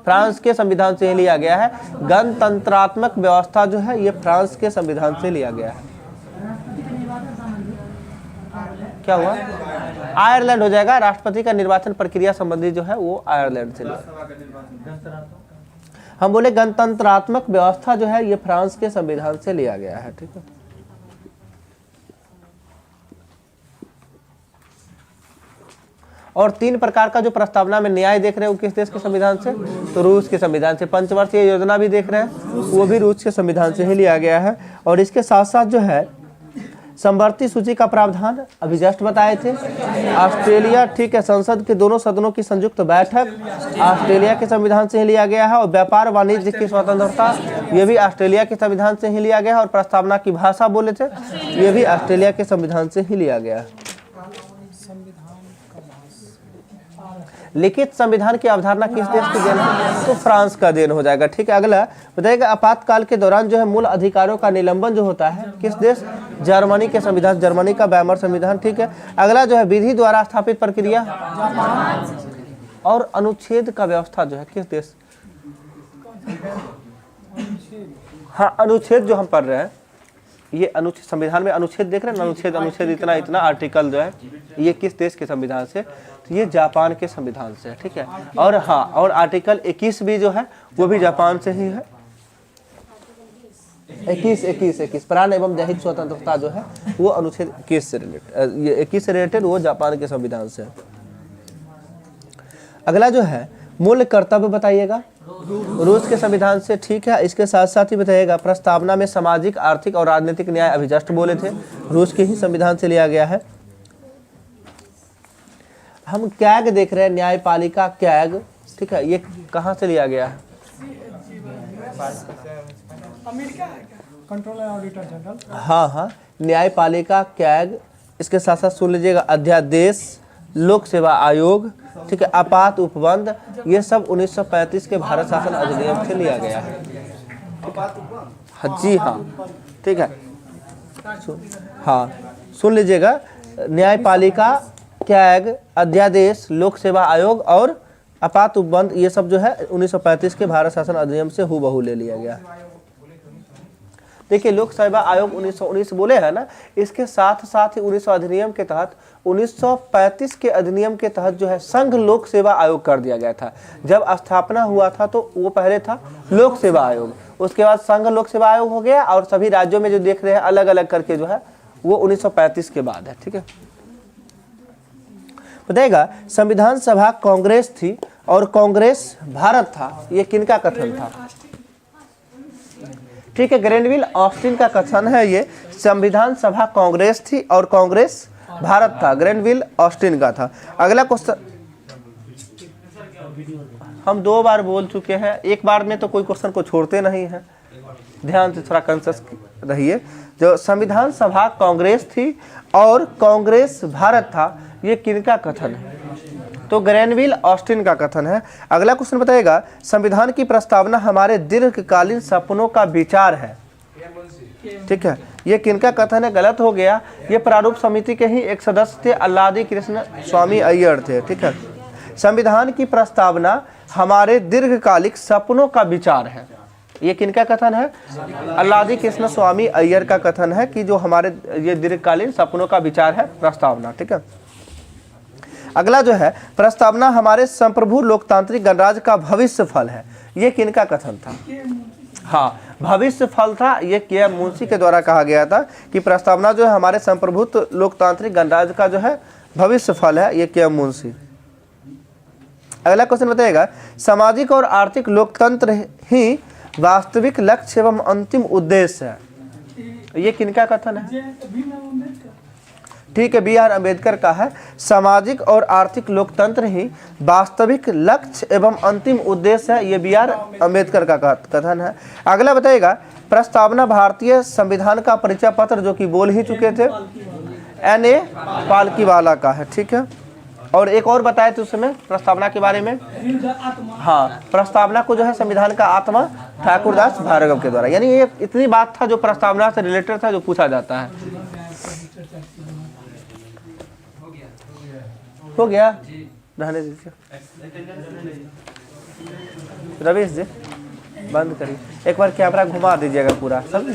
फ्रांस के संविधान से ही लिया गया है। गणतंत्रात्मक व्यवस्था जो है ये फ्रांस के संविधान से लिया गया है। क्या हुआ? आयरलैंड हो जाएगा। राष्ट्रपति का निर्वाचन प्रक्रिया संबंधी जो है वो आयरलैंड से लिया। हम बोले गणतंत्रात्मक व्यवस्था जो है ये फ्रांस के संविधान से लिया गया है, ठीक है। और 3 प्रकार का जो प्रस्तावना में न्याय देख रहे हो किस देश के संविधान से? तो रूस के संविधान से। पंचवर्षीय योजना भी देख रहे हैं वो भी रूस के संविधान से ही लिया गया है। और इसके साथ साथ जो है समवर्ती सूची का प्रावधान अभी जस्ट बताए थे ऑस्ट्रेलिया, ठीक है, संसद के दोनों सदनों की संयुक्त बैठक ऑस्ट्रेलिया के संविधान से ही लिया गया है। और व्यापार वाणिज्य की स्वतंत्रता ये भी ऑस्ट्रेलिया के संविधान से ही लिया गया है। और प्रस्तावना की भाषा बोले थे ये भी ऑस्ट्रेलिया के संविधान से ही लिया गया है। लिखित संविधान की अवधारणा किस देश की देन है? तो फ्रांस का देन हो जाएगा, ठीक है। अगला बताइएगा आपातकाल के दौरान जो है मूल अधिकारों का निलंबन जो होता है किस देश? जर्मनी के संविधान, जर्मनी का बैमर संविधान, ठीक है। अगला जो है विधि द्वारा स्थापित प्रक्रिया और अनुच्छेद का व्यवस्था जो है किस देश? हाँ, अनुच्छेद जो हम पढ़ रहे हैं ये अनुच्छेद, संविधान में अनुच्छेद देख रहे हैं, अनुच्छेद इतना आर्टिकल जो है ये किस देश के संविधान से? तो ये जापान के संविधान से, ठीक है। और हाँ, और आर्टिकल 21 भी जो है वो भी जापान से ही है। 21 प्राण एवं दैहिक स्वतंत्रता जो है वो अनुच्छेद 21 से रिलेटेड वो जापान के संविधान से। अगला जो है मूल कर्तव्य बताइएगा, रूस के संविधान से, ठीक है। इसके साथ साथ ही बताइएगा प्रस्तावना में सामाजिक, आर्थिक और राजनीतिक न्याय अभी जस्ट बोले थे, रूस के ही संविधान से लिया गया है। हम कैग देख रहे हैं, न्यायपालिका कैग, ठीक है, ये कहाँ से लिया गया है? अमेरिका है क्या? Controller auditor general. हाँ, न्यायपालिका कैग। इसके साथ साथ सुन लीजिएगा अध्यादेश, लोक सेवा आयोग, ठीक है, आपात उपबंध, ये सब 1935 के भारत शासन अधिनियम से लिया गया है। जी हाँ, ठीक है, सुन लीजिएगा न्यायपालिका कैग, अध्यादेश, लोक सेवा आयोग और आपात उपबंध, ये सब जो है 1935 के भारत शासन अधिनियम से हूबहू ले लिया गया। देखिए लोक सेवा आयोग 1919 बोले हैं ना, इसके साथ साथ ही 1900 अधिनियम के तहत 1935 के अधिनियम के तहत जो है संघ लोक सेवा आयोग कर दिया गया था। जब स्थापना हुआ था तो वो पहले था लोक सेवा आयोग, उसके बाद संघ लोक सेवा आयोग हो गया, और सभी राज्यों में जो देख रहे हैं अलग अलग करके जो है वो 1935 के बाद है, ठीक है। बताएगा संविधान सभा कांग्रेस थी और कांग्रेस भारत था, ये किनका कथन था? ठीक है, ग्रेनविल ऑस्टिन का कथन है ये। संविधान सभा कांग्रेस थी और कांग्रेस भारत था, ग्रेनविल ऑस्टिन का था। अगला क्वेश्चन हम 2 बार बोल चुके हैं, एक बार में तो कोई क्वेश्चन को छोड़ते नहीं हैं, ध्यान से थोड़ा कॉन्शियस रहिए। जो संविधान सभा कांग्रेस थी और कांग्रेस भारत था, ये किनका कथन है? तो ग्रेनविल ऑस्टिन का कथन है। अगला क्वेश्चन बताइएगा संविधान की प्रस्तावना हमारे दीर्घकालीन सपनों का विचार है, ठीक है, ये किनका कथन है? गलत हो गया, ये प्रारूप समिति के ही एक सदस्य थे, अल्लादी कृष्ण स्वामी अय्यर थे, ठीक है। संविधान की प्रस्तावना हमारे दीर्घकालिक सपनों का विचार है, ये किनका कथन है? अल्लादी कृष्ण स्वामी अय्यर का कथन है कि जो हमारे ये दीर्घकालीन सपनों का विचार है प्रस्तावना, ठीक है। अगला जो है प्रस्तावना हमारे संप्रभु लोकतांत्रिक गणराज्य का भविष्य फल है, ये किनका कथन था? हाँ, भविष्य फल था, ये के मुंशी के द्वारा कहा गया था कि प्रस्तावना जो है हमारे संप्रभुत्व लोकतांत्रिक गणराज्य का जो है भविष्य फल है, ये के मुंशी। अगला क्वेश्चन बताइएगा सामाजिक और आर्थिक लोकतंत्र ही वास्तविक लक्ष्य एवं अंतिम उद्देश्य है, ये किनका कथन है? ठीक है, बी आर अम्बेडकर का है। सामाजिक और आर्थिक लोकतंत्र ही वास्तविक लक्ष्य एवं अंतिम उद्देश्य है, ये बी आर अम्बेडकर का कथन है। अगला बताइएगा प्रस्तावना भारतीय संविधान का परिचय पत्र, जो कि बोल ही चुके थे, N.A. पालकीवाला का है, ठीक है। और एक और बताए थे उस समय प्रस्तावना के बारे में, हाँ, प्रस्तावना को जो है संविधान का आत्मा ठाकुरदास भार्गव के द्वारा, यानी ये इतनी बात था जो प्रस्तावना से रिलेटेड था, जो पूछा जाता है। हो गया, रहने दीजिए। रवीश जी बंद करिए, एक बार कैमरा घुमा दीजिएगा पूरा, समझे?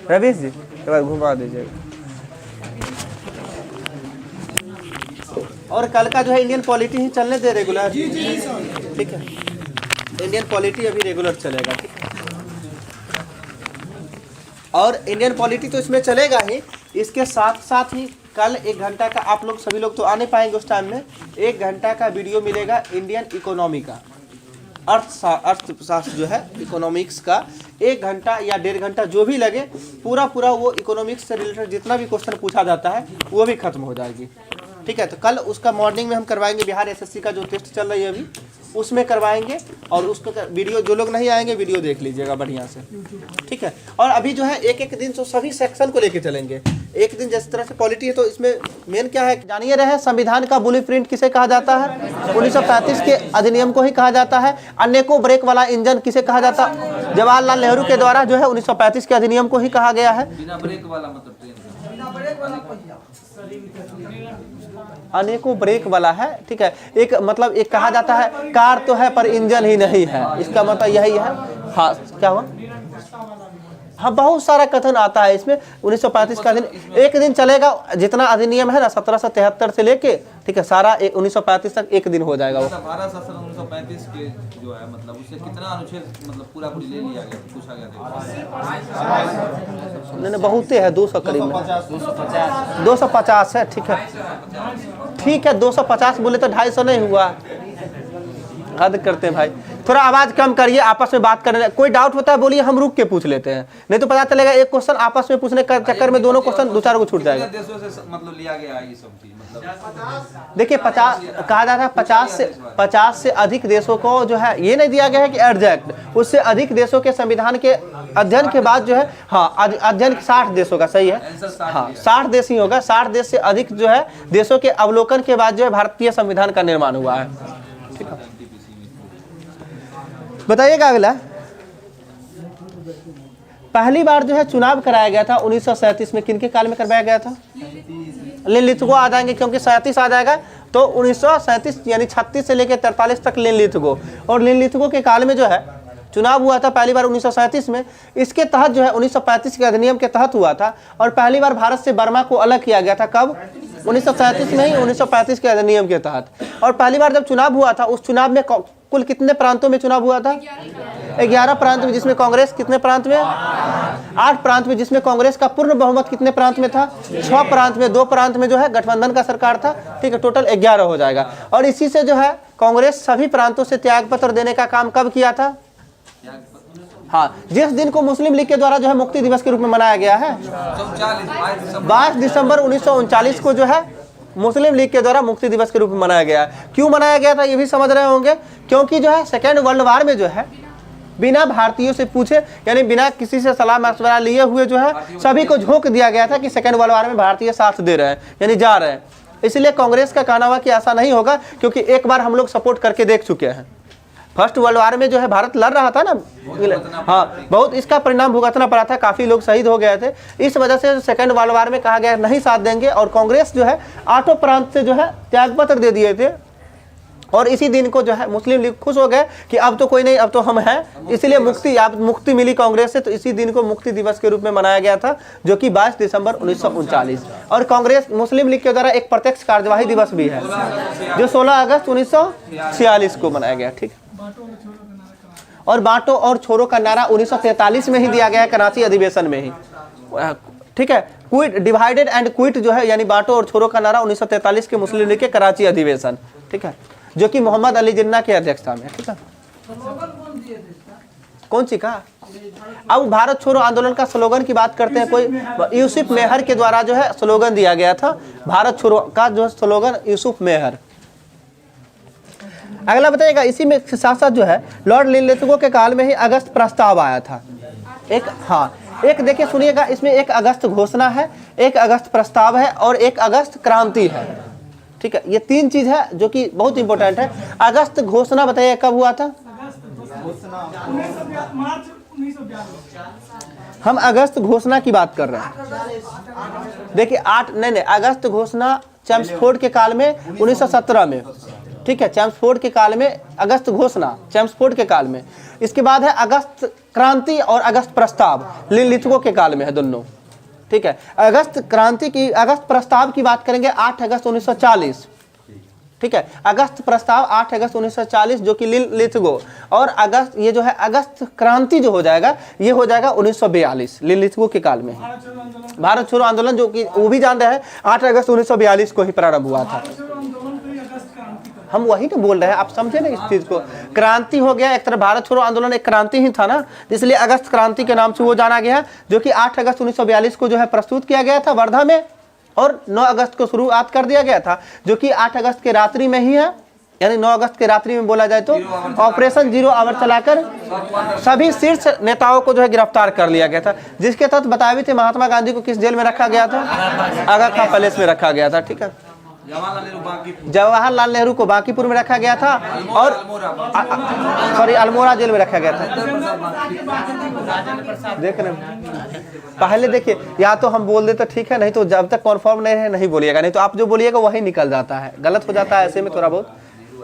रवीश जी एक बार घुमा दीजिएगा। और कल का जो है इंडियन पॉलिटी ही चलने दे रेगुलर, ठीक है, इंडियन पॉलिटी अभी रेगुलर चलेगा, ठीक है। और इंडियन पॉलिटी तो इसमें चलेगा ही, इसके साथ साथ ही कल 1 घंटा का, आप लोग सभी लोग तो आ नहीं पाएंगे उस टाइम में, 1 घंटा का वीडियो मिलेगा इंडियन इकोनॉमी का, अर्थशास्त्र जो है इकोनॉमिक्स का, 1 घंटा या 1.5 घंटा जो भी लगे, पूरा वो इकोनॉमिक्स से रिलेटेड जितना भी क्वेश्चन पूछा जाता है वो भी खत्म हो जाएगी, ठीक है। तो कल उसका मॉर्निंग में हम करवाएंगे, बिहार एसएससी का जो टेस्ट चल रही है अभी उसमें करवाएंगे, और उसको वीडियो, जो लोग नहीं आएंगे वीडियो देख लीजिएगा बढ़िया से, ठीक है। और अभी जो है एक दिन तो सभी सेक्शन को लेके चलेंगे, एक दिन जिस तरह से पॉलिटी है तो इसमें मेन क्या है जानिए रहे, संविधान का ब्लूप्रिंट किसे कहा जाता है? 1935 के अधिनियम को ही कहा जाता है। अनेकों ब्रेक वाला इंजन किसे कहा जाता है? जवाहरलाल नेहरू के द्वारा जो है 1935 के अधिनियम को ही कहा गया है। अनेकों ब्रेक वाला है, ठीक है। एक मतलब एक कहा जाता है कार तो है पर इंजन ही नहीं है, इसका मतलब यही है। हाँ, क्या हुआ? हाँ बहुत सारा कथन आता है इसमें। 1935 का दिन एक दिन चलेगा, जितना अधिनियम है ना 1773 से लेके, ठीक है, सारा 1935 तक एक दिन हो जाएगा वो। भारत शासन 1935 के जो है मतलब उससे कितना अनुच्छेद मतलब पूरा पूरी ले लिया गया, पूछा गया था? नहीं बहुत है, 200 करीब में, 250 है, ठीक है ठीक है, 250 बोले तो 250 नहीं हुआ, हद करते हैं भाई। थोड़ा आवाज कम करिए, आपस में बात करने, कोई डाउट होता है बोलिए, हम रुक के पूछ लेते हैं, नहीं तो पता चलेगा एक क्वेश्चन आपस में पूछने का चक्कर में दोनों क्वेश्चन 2-4 को छूट जाएगा। देशों से मतलब लिया गया है ये सब चीज मतलब देखिए 50 कहा जाता है, 50 से अधिक देशों को जो है ये नहीं दिया गया है कि एडजेक्ट, उससे अधिक देशों के संविधान के अध्ययन के बाद जो है, हाँ अध्ययन 60 देशों का, सही है, हाँ 60 देश ही होगा, 60 देश से अधिक जो है देशों के अवलोकन के बाद जो है भारतीय संविधान का निर्माण हुआ है। ठीक है, बताइएगा अगला। पहली बार जो है चुनाव कराया गया था 1937 में, किनके काल में करवाया गया था? लिनलिथगो आ जाएंगे, क्योंकि 37 आ जाएगा तो 1937 यानी 36 से लेकर 43 तक लिनलिथगो, और लिनलिथगो के काल में जो है चुनाव हुआ था पहली बार 1937 में। इसके तहत जो है 1935 के अधिनियम के तहत हुआ था, और पहली बार भारत से बर्मा को अलग किया गया था, कब? 1937 में ही, 1935 के अधिनियम के तहत। और पहली बार जब चुनाव हुआ था, उस चुनाव में कुल कितने प्रांतों में चुनाव हुआ था? 11 प्रांत में, जिसमें कांग्रेस कितने प्रांत में? 8 प्रांत में, जिसमें कांग्रेस का पूर्ण बहुमत कितने प्रांत में था? 6 प्रांत में, 2 प्रांत में जो है गठबंधन का सरकार था, ठीक है, टोटल 11 हो जाएगा। और इसी से जो है कांग्रेस सभी प्रांतों से त्याग पत्र देने का काम कब किया था? हाँ, जिस दिन को मुस्लिम लीग के द्वारा जो है मुक्ति दिवस के रूप में मनाया गया है, 22 दिसंबर 1939 को जो है मुस्लिम लीग के द्वारा मुक्ति दिवस के रूप में मनाया गया है। क्यों मनाया गया था ये भी समझ रहे होंगे, क्योंकि जो है सेकेंड वर्ल्ड वार में जो है बिना भारतीयों से पूछे, यानी बिना किसी से सलाह मशवरा लिए हुए जो है सभी को झोंक दिया गया था कि सेकेंड वर्ल्ड वार में भारतीय साथ दे रहे हैं, यानी जा रहे हैं। इसलिए कांग्रेस का कहना हुआ कि ऐसा नहीं होगा, क्योंकि एक बार हम लोग सपोर्ट करके देख चुके हैं। फर्स्ट वर्ल्ड वार में जो है भारत लड़ रहा था ना, हाँ बहुत इसका परिणाम भुगतना पड़ा था, काफी लोग शहीद हो गए थे। इस वजह से सेकंड वर्ल्ड वार में कहा गया नहीं साथ देंगे, और कांग्रेस जो है 8 प्रांत से जो है त्यागपत्र दे दिए थे। और इसी दिन को जो है मुस्लिम लीग खुश हो गए कि अब तो कोई नहीं, अब तो हम हैं, इसलिए मुक्ति मिली कांग्रेस से। तो इसी दिन को मुक्ति दिवस के रूप में मनाया गया था, जो कि 22 दिसंबर 1939। और कांग्रेस मुस्लिम लीग के द्वारा एक प्रत्यक्ष कार्यवाही दिवस भी है, जो 16 अगस्त 1946 को मनाया गया। ठीक, और बांटो और छोड़ो का नारा 1943 में ही दिया गया है, कराची अधिवेशन में ही। ठीक है, क्विट डिवाइडेड एंड क्विट जो है, यानी बांटो और छोड़ो का नारा 1943 के मुस्लिम लीग के कराची अधिवेशन, ठीक है, जो कि मोहम्मद अली जिन्ना की अध्यक्षता में। ठीक है, कौन सी कहा? अब भारत छोड़ो आंदोलन का स्लोगन की बात करते हैं। कोई यूसुफ मेहर के द्वारा जो है स्लोगन दिया गया था, भारत छोड़ो का जो स्लोगन यूसुफ मेहर। अगला बताइएगा, इसी में साथ साथ जो है लॉर्ड लिनलिथगो के काल में ही अगस्त प्रस्ताव आया था। एक, हाँ एक देखिए सुनिएगा, इसमें 1 अगस्त घोषणा है, 1 अगस्त प्रस्ताव है, और 1 अगस्त क्रांति है। ठीक है, ये 3 चीज है जो कि बहुत इंपॉर्टेंट है। अगस्त घोषणा बताइए कब हुआ था? हम अगस्त घोषणा की बात कर रहे हैं। देखिए 8 नहीं अगस्त घोषणा चैम्सफोर्ड के काल में 1917 में, ठीक है, चैम्सफोर्ड के काल में अगस्त घोषणा, चैम्सफोर्ड के काल में। इसके बाद है अगस्त क्रांति और अगस्त प्रस्ताव, लिनलिथगो के काल में है दोनों। ठीक है, अगस्त क्रांति की, अगस्त प्रस्ताव की बात करेंगे 8 अगस्त 1940। ठीक है, अगस्त प्रस्ताव 8 अगस्त 1940 जो कि लिनलिथगो, और अगस्त ये जो है अगस्त क्रांति जो हो जाएगा ये हो जाएगा 1942 लिनलिथगो के काल में। भारत छोड़ो आंदोलन जो कि वो भी जान रहे हैं 8 अगस्त 1942 को ही प्रारंभ हुआ था। हम वही तो बोल रहे हैं, आप समझे ना इस चीज को। क्रांति हो गया एक तरह, भारत छोड़ो आंदोलन एक क्रांति ही था ना, इसलिए अगस्त क्रांति के नाम से वो जाना गया, जो कि 8 अगस्त 1942 को जो है प्रस्तुत किया गया था वर्धा में, और 9 अगस्त को शुरुआत कर दिया गया था, जो कि 8 अगस्त के रात्रि में ही है, यानी 9 अगस्त के रात्रि में बोला जाए तो ऑपरेशन 0 आवर चलाकर सभी शीर्ष नेताओं को जो है गिरफ्तार कर लिया गया था, जिसके तहत बताए भी थे महात्मा गांधी को किस जेल में रखा गया था? आगा खां पैलेस में रखा गया था। ठीक है, जवाहरलाल नेहरू को बांकीपुर में रखा गया था, और सॉरी अल्मोड़ा जेल में रखा गया था। देख रहे पहले देखिए, या तो हम बोल दे तो ठीक है, नहीं तो जब तक कॉन्फर्म नहीं है नहीं बोलिएगा, नहीं तो आप जो बोलिएगा वही निकल जाता है, गलत हो जाता है ऐसे में थोड़ा बहुत।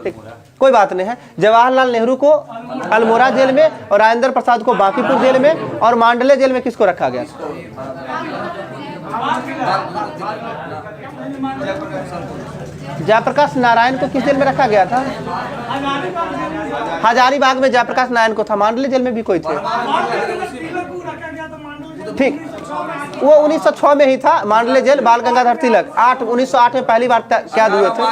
ठीक। कोई बात नहीं है। जवाहरलाल नेहरू को अल्मोड़ा जेल में और राजेंद्र प्रसाद को बांकीपुर जेल में और मांडले जेल में किसको रखा गया था? जयप्रकाश नारायण को किस जेल में रखा गया था? हजारीबाग में जयप्रकाश नारायण को था। मांडले जेल में भी कोई थे, ठीक। वो 1906 में ही था मांडले जेल। बाल गंगाधर तिलक 1908 में पहली बार कैद हुए थे,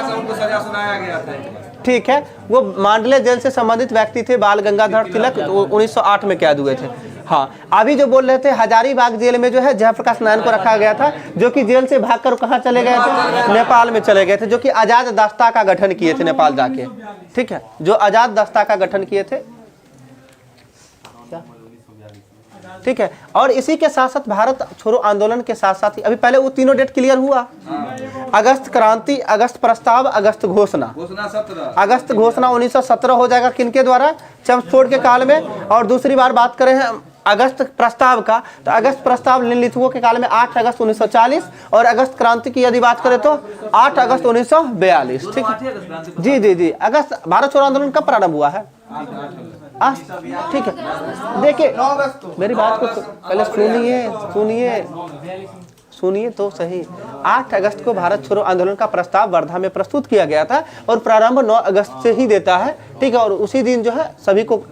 ठीक है। वो मांडले जेल से संबंधित व्यक्ति थे बाल गंगाधर तिलक, 1908 में कैद हुए थे। हाँ, अभी जो बोल रहे थे हजारीबाग जेल में जो है जयप्रकाश नारायण को रखा गया था, जो कि जेल से भागकर कहाँ चले गए थे? नेपाल में चले गए थे, जो कि आजाद दस्ता का गठन किए थे नेपाल जाके, ठीक है। जो आजाद दस्ता का गठन किए थे, ठीक है। और इसी के साथ साथ भारत छोड़ो आंदोलन के साथ साथ ही अभी पहले वो तीनों डेट क्लियर हुआ। अगस्त क्रांति, अगस्त प्रस्ताव, अगस्त घोषणा। अगस्त घोषणा 1917 हो जाएगा किनके द्वारा? चम्सफोर्ड के काल में। और दूसरी बार बात करें हम अगस्त प्रस्ताव का, तो अगस्त प्रस्ताव लिथुओं के काल में 8 अगस्त 1940, और अगस्त क्रांति की यदि बात करें तो 8 अगस्त 1942, ठीक है। जी जी जी, अगस्त भारत छोड़ो आंदोलन कब प्रारंभ हुआ है? ठीक है। देखिए मेरी बात को पहले सुनिए तो सही। 8 अगस्त को भारत छोड़ो आंदोलन का प्रस्ताव वर्धा में प्रस्तुत किया गया था और प्रारंभ 9 अगस्त से ही देता है, ठीक है। और उसी दिन जो है सभी को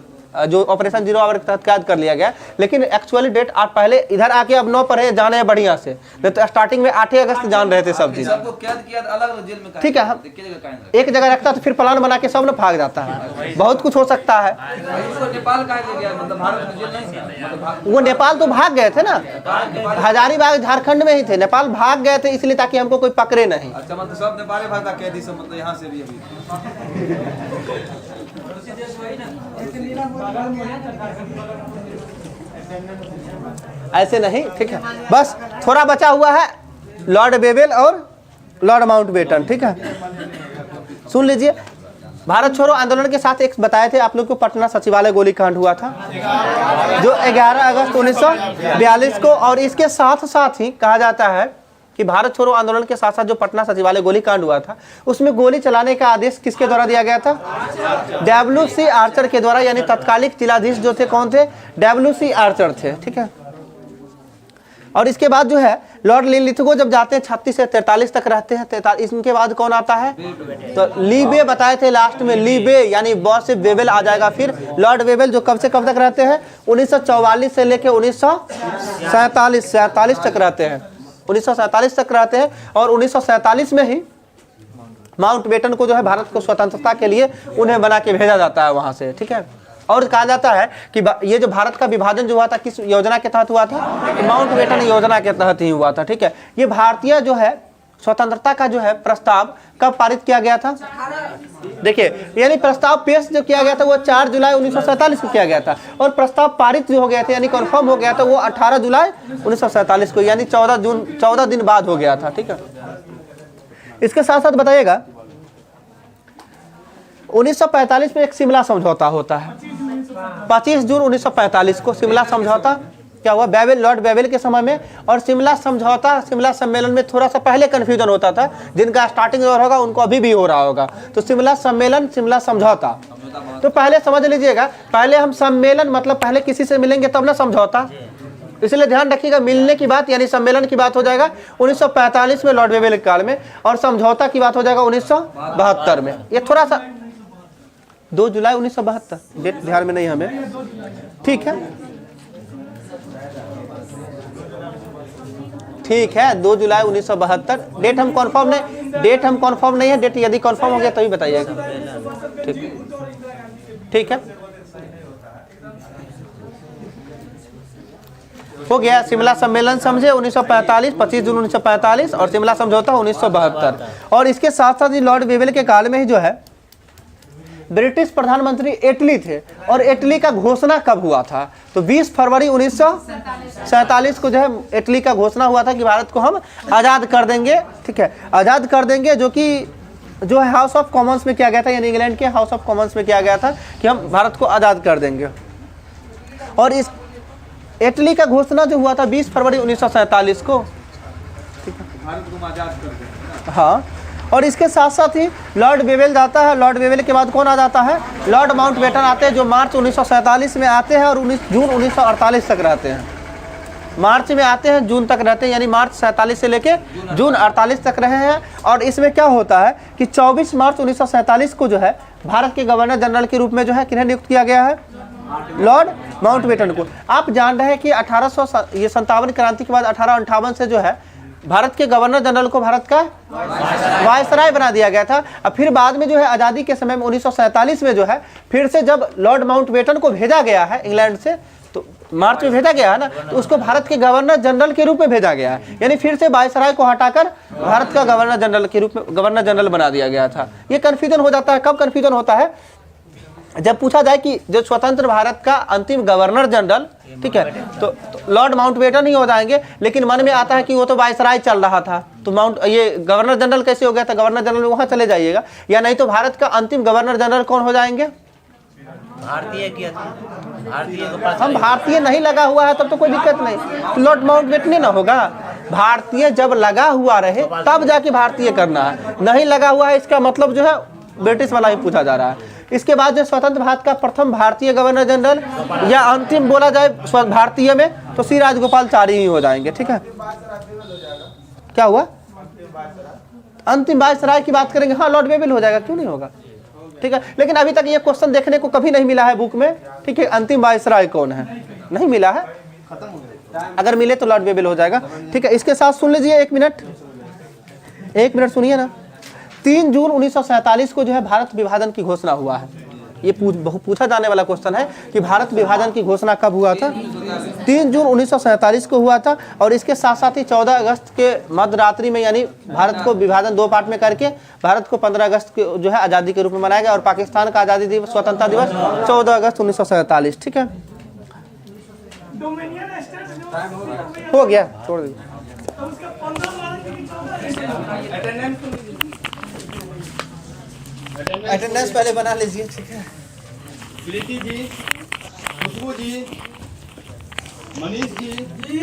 जो ऑपरेशन जीरो आवर के तहत कैद कर लिया गया। लेकिन एक्चुअली डेट आप पहले इधर आके अब 9 पर जाने बढ़िया से, नहीं तो स्टार्टिंग में 8 अगस्त जान रहे थे सब दिन, ठीक है। हम एक जगह रखता तो फिर प्लान बना के सब न भाग जाता है, बहुत कुछ हो सकता है। वो नेपाल तो भाग गए थे ना, हजारीबाग झारखंड में ही थे, नेपाल भाग गए थे इसलिए ताकि हमको कोई पकड़े नहीं। अच्छा, मतलब सब नेपाली भाषा कैदी सब, मतलब यहाँ से भी अभी ऐसे नहीं, ठीक है। बस थोड़ा बचा हुआ है लॉर्ड बेवेल और लॉर्ड माउंटबेटन, ठीक है। सुन लीजिए, भारत छोड़ो आंदोलन के साथ एक बताए थे आप लोग को पटना सचिवालय गोलीकांड हुआ था जो 11 अगस्त 1942 को। और इसके साथ साथ ही कहा जाता है कि भारत छोड़ो आंदोलन के साथ साथ जो पटना सचिवालय गोलीकांड हुआ था उसमें गोली चलाने का आदेश किसके द्वारा दिया गया था? WC आर्चर के द्वारा, यानी तत्कालिक जिलाधीश जो थे कौन थे? WC आर्चर थे, ठीक है। और इसके बाद जो है लॉर्ड लिथगो जब जाते हैं 36 से 43 तक रहते हैं। 43 इनके बाद कौन आता है? तो लीबे बताए थे लास्ट में, लीबे यानी बॉस से वेवेल आ जाएगा। फिर लॉर्ड वेवेल जो कब से कब तक रहते हैं? 1944 से लेकर 1947 तक रहते हैं, 1947 तक रहते हैं। और 1947 में ही माउंटबेटन को जो है भारत को स्वतंत्रता के लिए उन्हें बना के भेजा जाता है वहां से, ठीक है। और कहा जाता है कि ये जो भारत का विभाजन जो हुआ था किस योजना के तहत हुआ था? माउंटबेटन योजना के तहत ही हुआ था, ठीक है। ये भारतीय जो है स्वतंत्रता का जो है प्रस्ताव कब पारित किया गया था? देखिए, यानी प्रस्ताव पेश जो किया गया था वो 4 जुलाई 1947 को किया गया था, और प्रस्ताव पारित जो हो गया था यानी कन्फर्म हो गया था वो 18 जुलाई 1947 को, यानी 14 दिन बाद हो गया था, ठीक है। इसके साथ साथ बताइएगा 1945 में एक शिमला समझौता होता है। 25 जून 1945 को शिमला समझौता क्या हुआ? लॉर्ड बेवेल के समय में। और शिमला समझौता, शिमला सम्मेलन में थोड़ा सा पहले कंफ्यूजन होता था, जिनका स्टार्टिंग दौर होगा उनको अभी भी हो रहा होगा। तो शिमला सम्मेलन, शिमला समझौता, तो पहले समझ लीजिएगा, पहले हम सम्मेलन मतलब पहले किसी से मिलेंगे तब ना समझौता, इसलिए ध्यान रखिएगा। मिलने की बात यानी सम्मेलन की बात हो जाएगा 1945 में लॉर्ड बेवेल के काल में, और समझौता की बात हो जाएगा 1972 में। ये थोड़ा सा 2 जुलाई 1972 डेट ध्यान में नहीं हमें, ठीक है, ठीक है। 2 जुलाई 1972 डेट हम कंफर्म नहीं है। डेट यदि कंफर्म हो गया तभी बताइएगा, ठीक है। हो गया शिमला सम्मेलन समझे 1945, 25 जून 1945, और शिमला समझौता 1972। और इसके साथ साथ ही लॉर्ड बेवेल के काल में ही जो है ब्रिटिश प्रधानमंत्री इटली थे। और इटली का घोषणा कब हुआ था? तो 20 फरवरी 1947 को जो है इटली का घोषणा हुआ था कि भारत को हम आज़ाद कर देंगे, ठीक है, आज़ाद कर देंगे, जो कि जो है हाउस ऑफ कॉमन्स में किया गया था, यानी इंग्लैंड के हाउस ऑफ कॉमन्स में किया गया था कि हम भारत को आज़ाद कर देंगे। और इस इटली का घोषणा जो हुआ था 20 फरवरी 1947 को, ठीक है, भारत को आजाद कर दें। हाँ। और इसके साथ साथ ही लॉर्ड वेवेल जाता है। लॉर्ड वेवेल के बाद कौन आ जाता है? लॉर्ड माउंटबेटन आते हैं, जो मार्च 1947 में आते हैं और जून 1948 तक रहते हैं। मार्च में आते हैं, जून तक रहते हैं, यानी मार्च 47 से लेके जून 48 तक रहे हैं। और इसमें क्या होता है कि 24 मार्च 1947 को जो है भारत के गवर्नर जनरल के रूप में जो है किन्हें नियुक्त किया गया है? लॉर्ड माउंटबेटन को। आप जान रहे हैं कि 1857 क्रांति के बाद 1858 से जो है भारत के गवर्नर जनरल को भारत का वायसराय बना दिया गया था। अब फिर बाद में जो है आज़ादी के समय में 1947 में जो है फिर से जब लॉर्ड माउंटबेटन को भेजा गया है इंग्लैंड से, तो मार्च में भेजा गया है ना, तो उसको भारत के गवर्नर जनरल के रूप में भेजा गया है। यानी फिर से वायसराय को हटाकर भारत का गवर्नर जनरल के रूप में गवर्नर जनरल बना दिया गया था। ये कन्फ्यूजन हो जाता है। कब कन्फ्यूजन होता है? जब पूछा जाए कि जो स्वतंत्र भारत का अंतिम गवर्नर जनरल, ठीक है, तो लॉर्ड माउंटबेटन ही हो जाएंगे, लेकिन मन में आता है कि वो तो वायसराय चल रहा था, तो ये गवर्नर जनरल कैसे हो गया था? गवर्नर जनरल वहाँ चले जाइएगा। या नहीं तो भारत का अंतिम गवर्नर जनरल कौन हो जाएंगे? भारतीय हम भारतीय नहीं लगा हुआ है तब तो कोई दिक्कत नहीं, तो लॉर्ड माउंटबेटन नहीं ना होगा। भारतीय जब लगा हुआ रहे तब जाके भारतीय करना है, नहीं लगा हुआ है इसका मतलब जो है ब्रिटिश वाला ही पूछा जा रहा है। इसके बाद जो स्वतंत्र भारत का प्रथम भारतीय गवर्नर जनरल या अंतिम बोला जाए भारतीय में तो श्री राजगोपालाचारी ही हो जाएंगे। ठीक है, क्या हुआ? अंतिम वायसराय की बात करेंगे, हाँ लॉर्ड वेवेल हो जाएगा, क्यों नहीं होगा? ठीक है, लेकिन अभी तक ये क्वेश्चन देखने को कभी नहीं मिला है बुक में। ठीक है, अंतिम वायसराय कौन है? नहीं मिला है, अगर मिले तो लॉर्ड वेवेल हो जाएगा। ठीक है, इसके साथ सुन लीजिए, एक मिनट सुनिए ना। 3 जून 1947 को जो है भारत विभाजन की घोषणा हुआ है। ये पूछा जाने वाला क्वेश्चन है कि भारत विभाजन की घोषणा कब हुआ था? 3 जून 1947 को हुआ था। और इसके साथ साथ ही 14 अगस्त के मध्यरात्रि में, यानी भारत को विभाजन 2 पार्ट में करके भारत को 15 अगस्त को जो है आज़ादी के रूप में मनाया गया। और पाकिस्तान का आज़ादी दिवस, स्वतंत्रता दिवस 14 अगस्त 1947। ठीक है, हो गया, छोड़ दीजिए। अटेंडेंस पहले बना लीजिए। ठीक है, प्रीति जी, खुशबू जी, मनीष जी।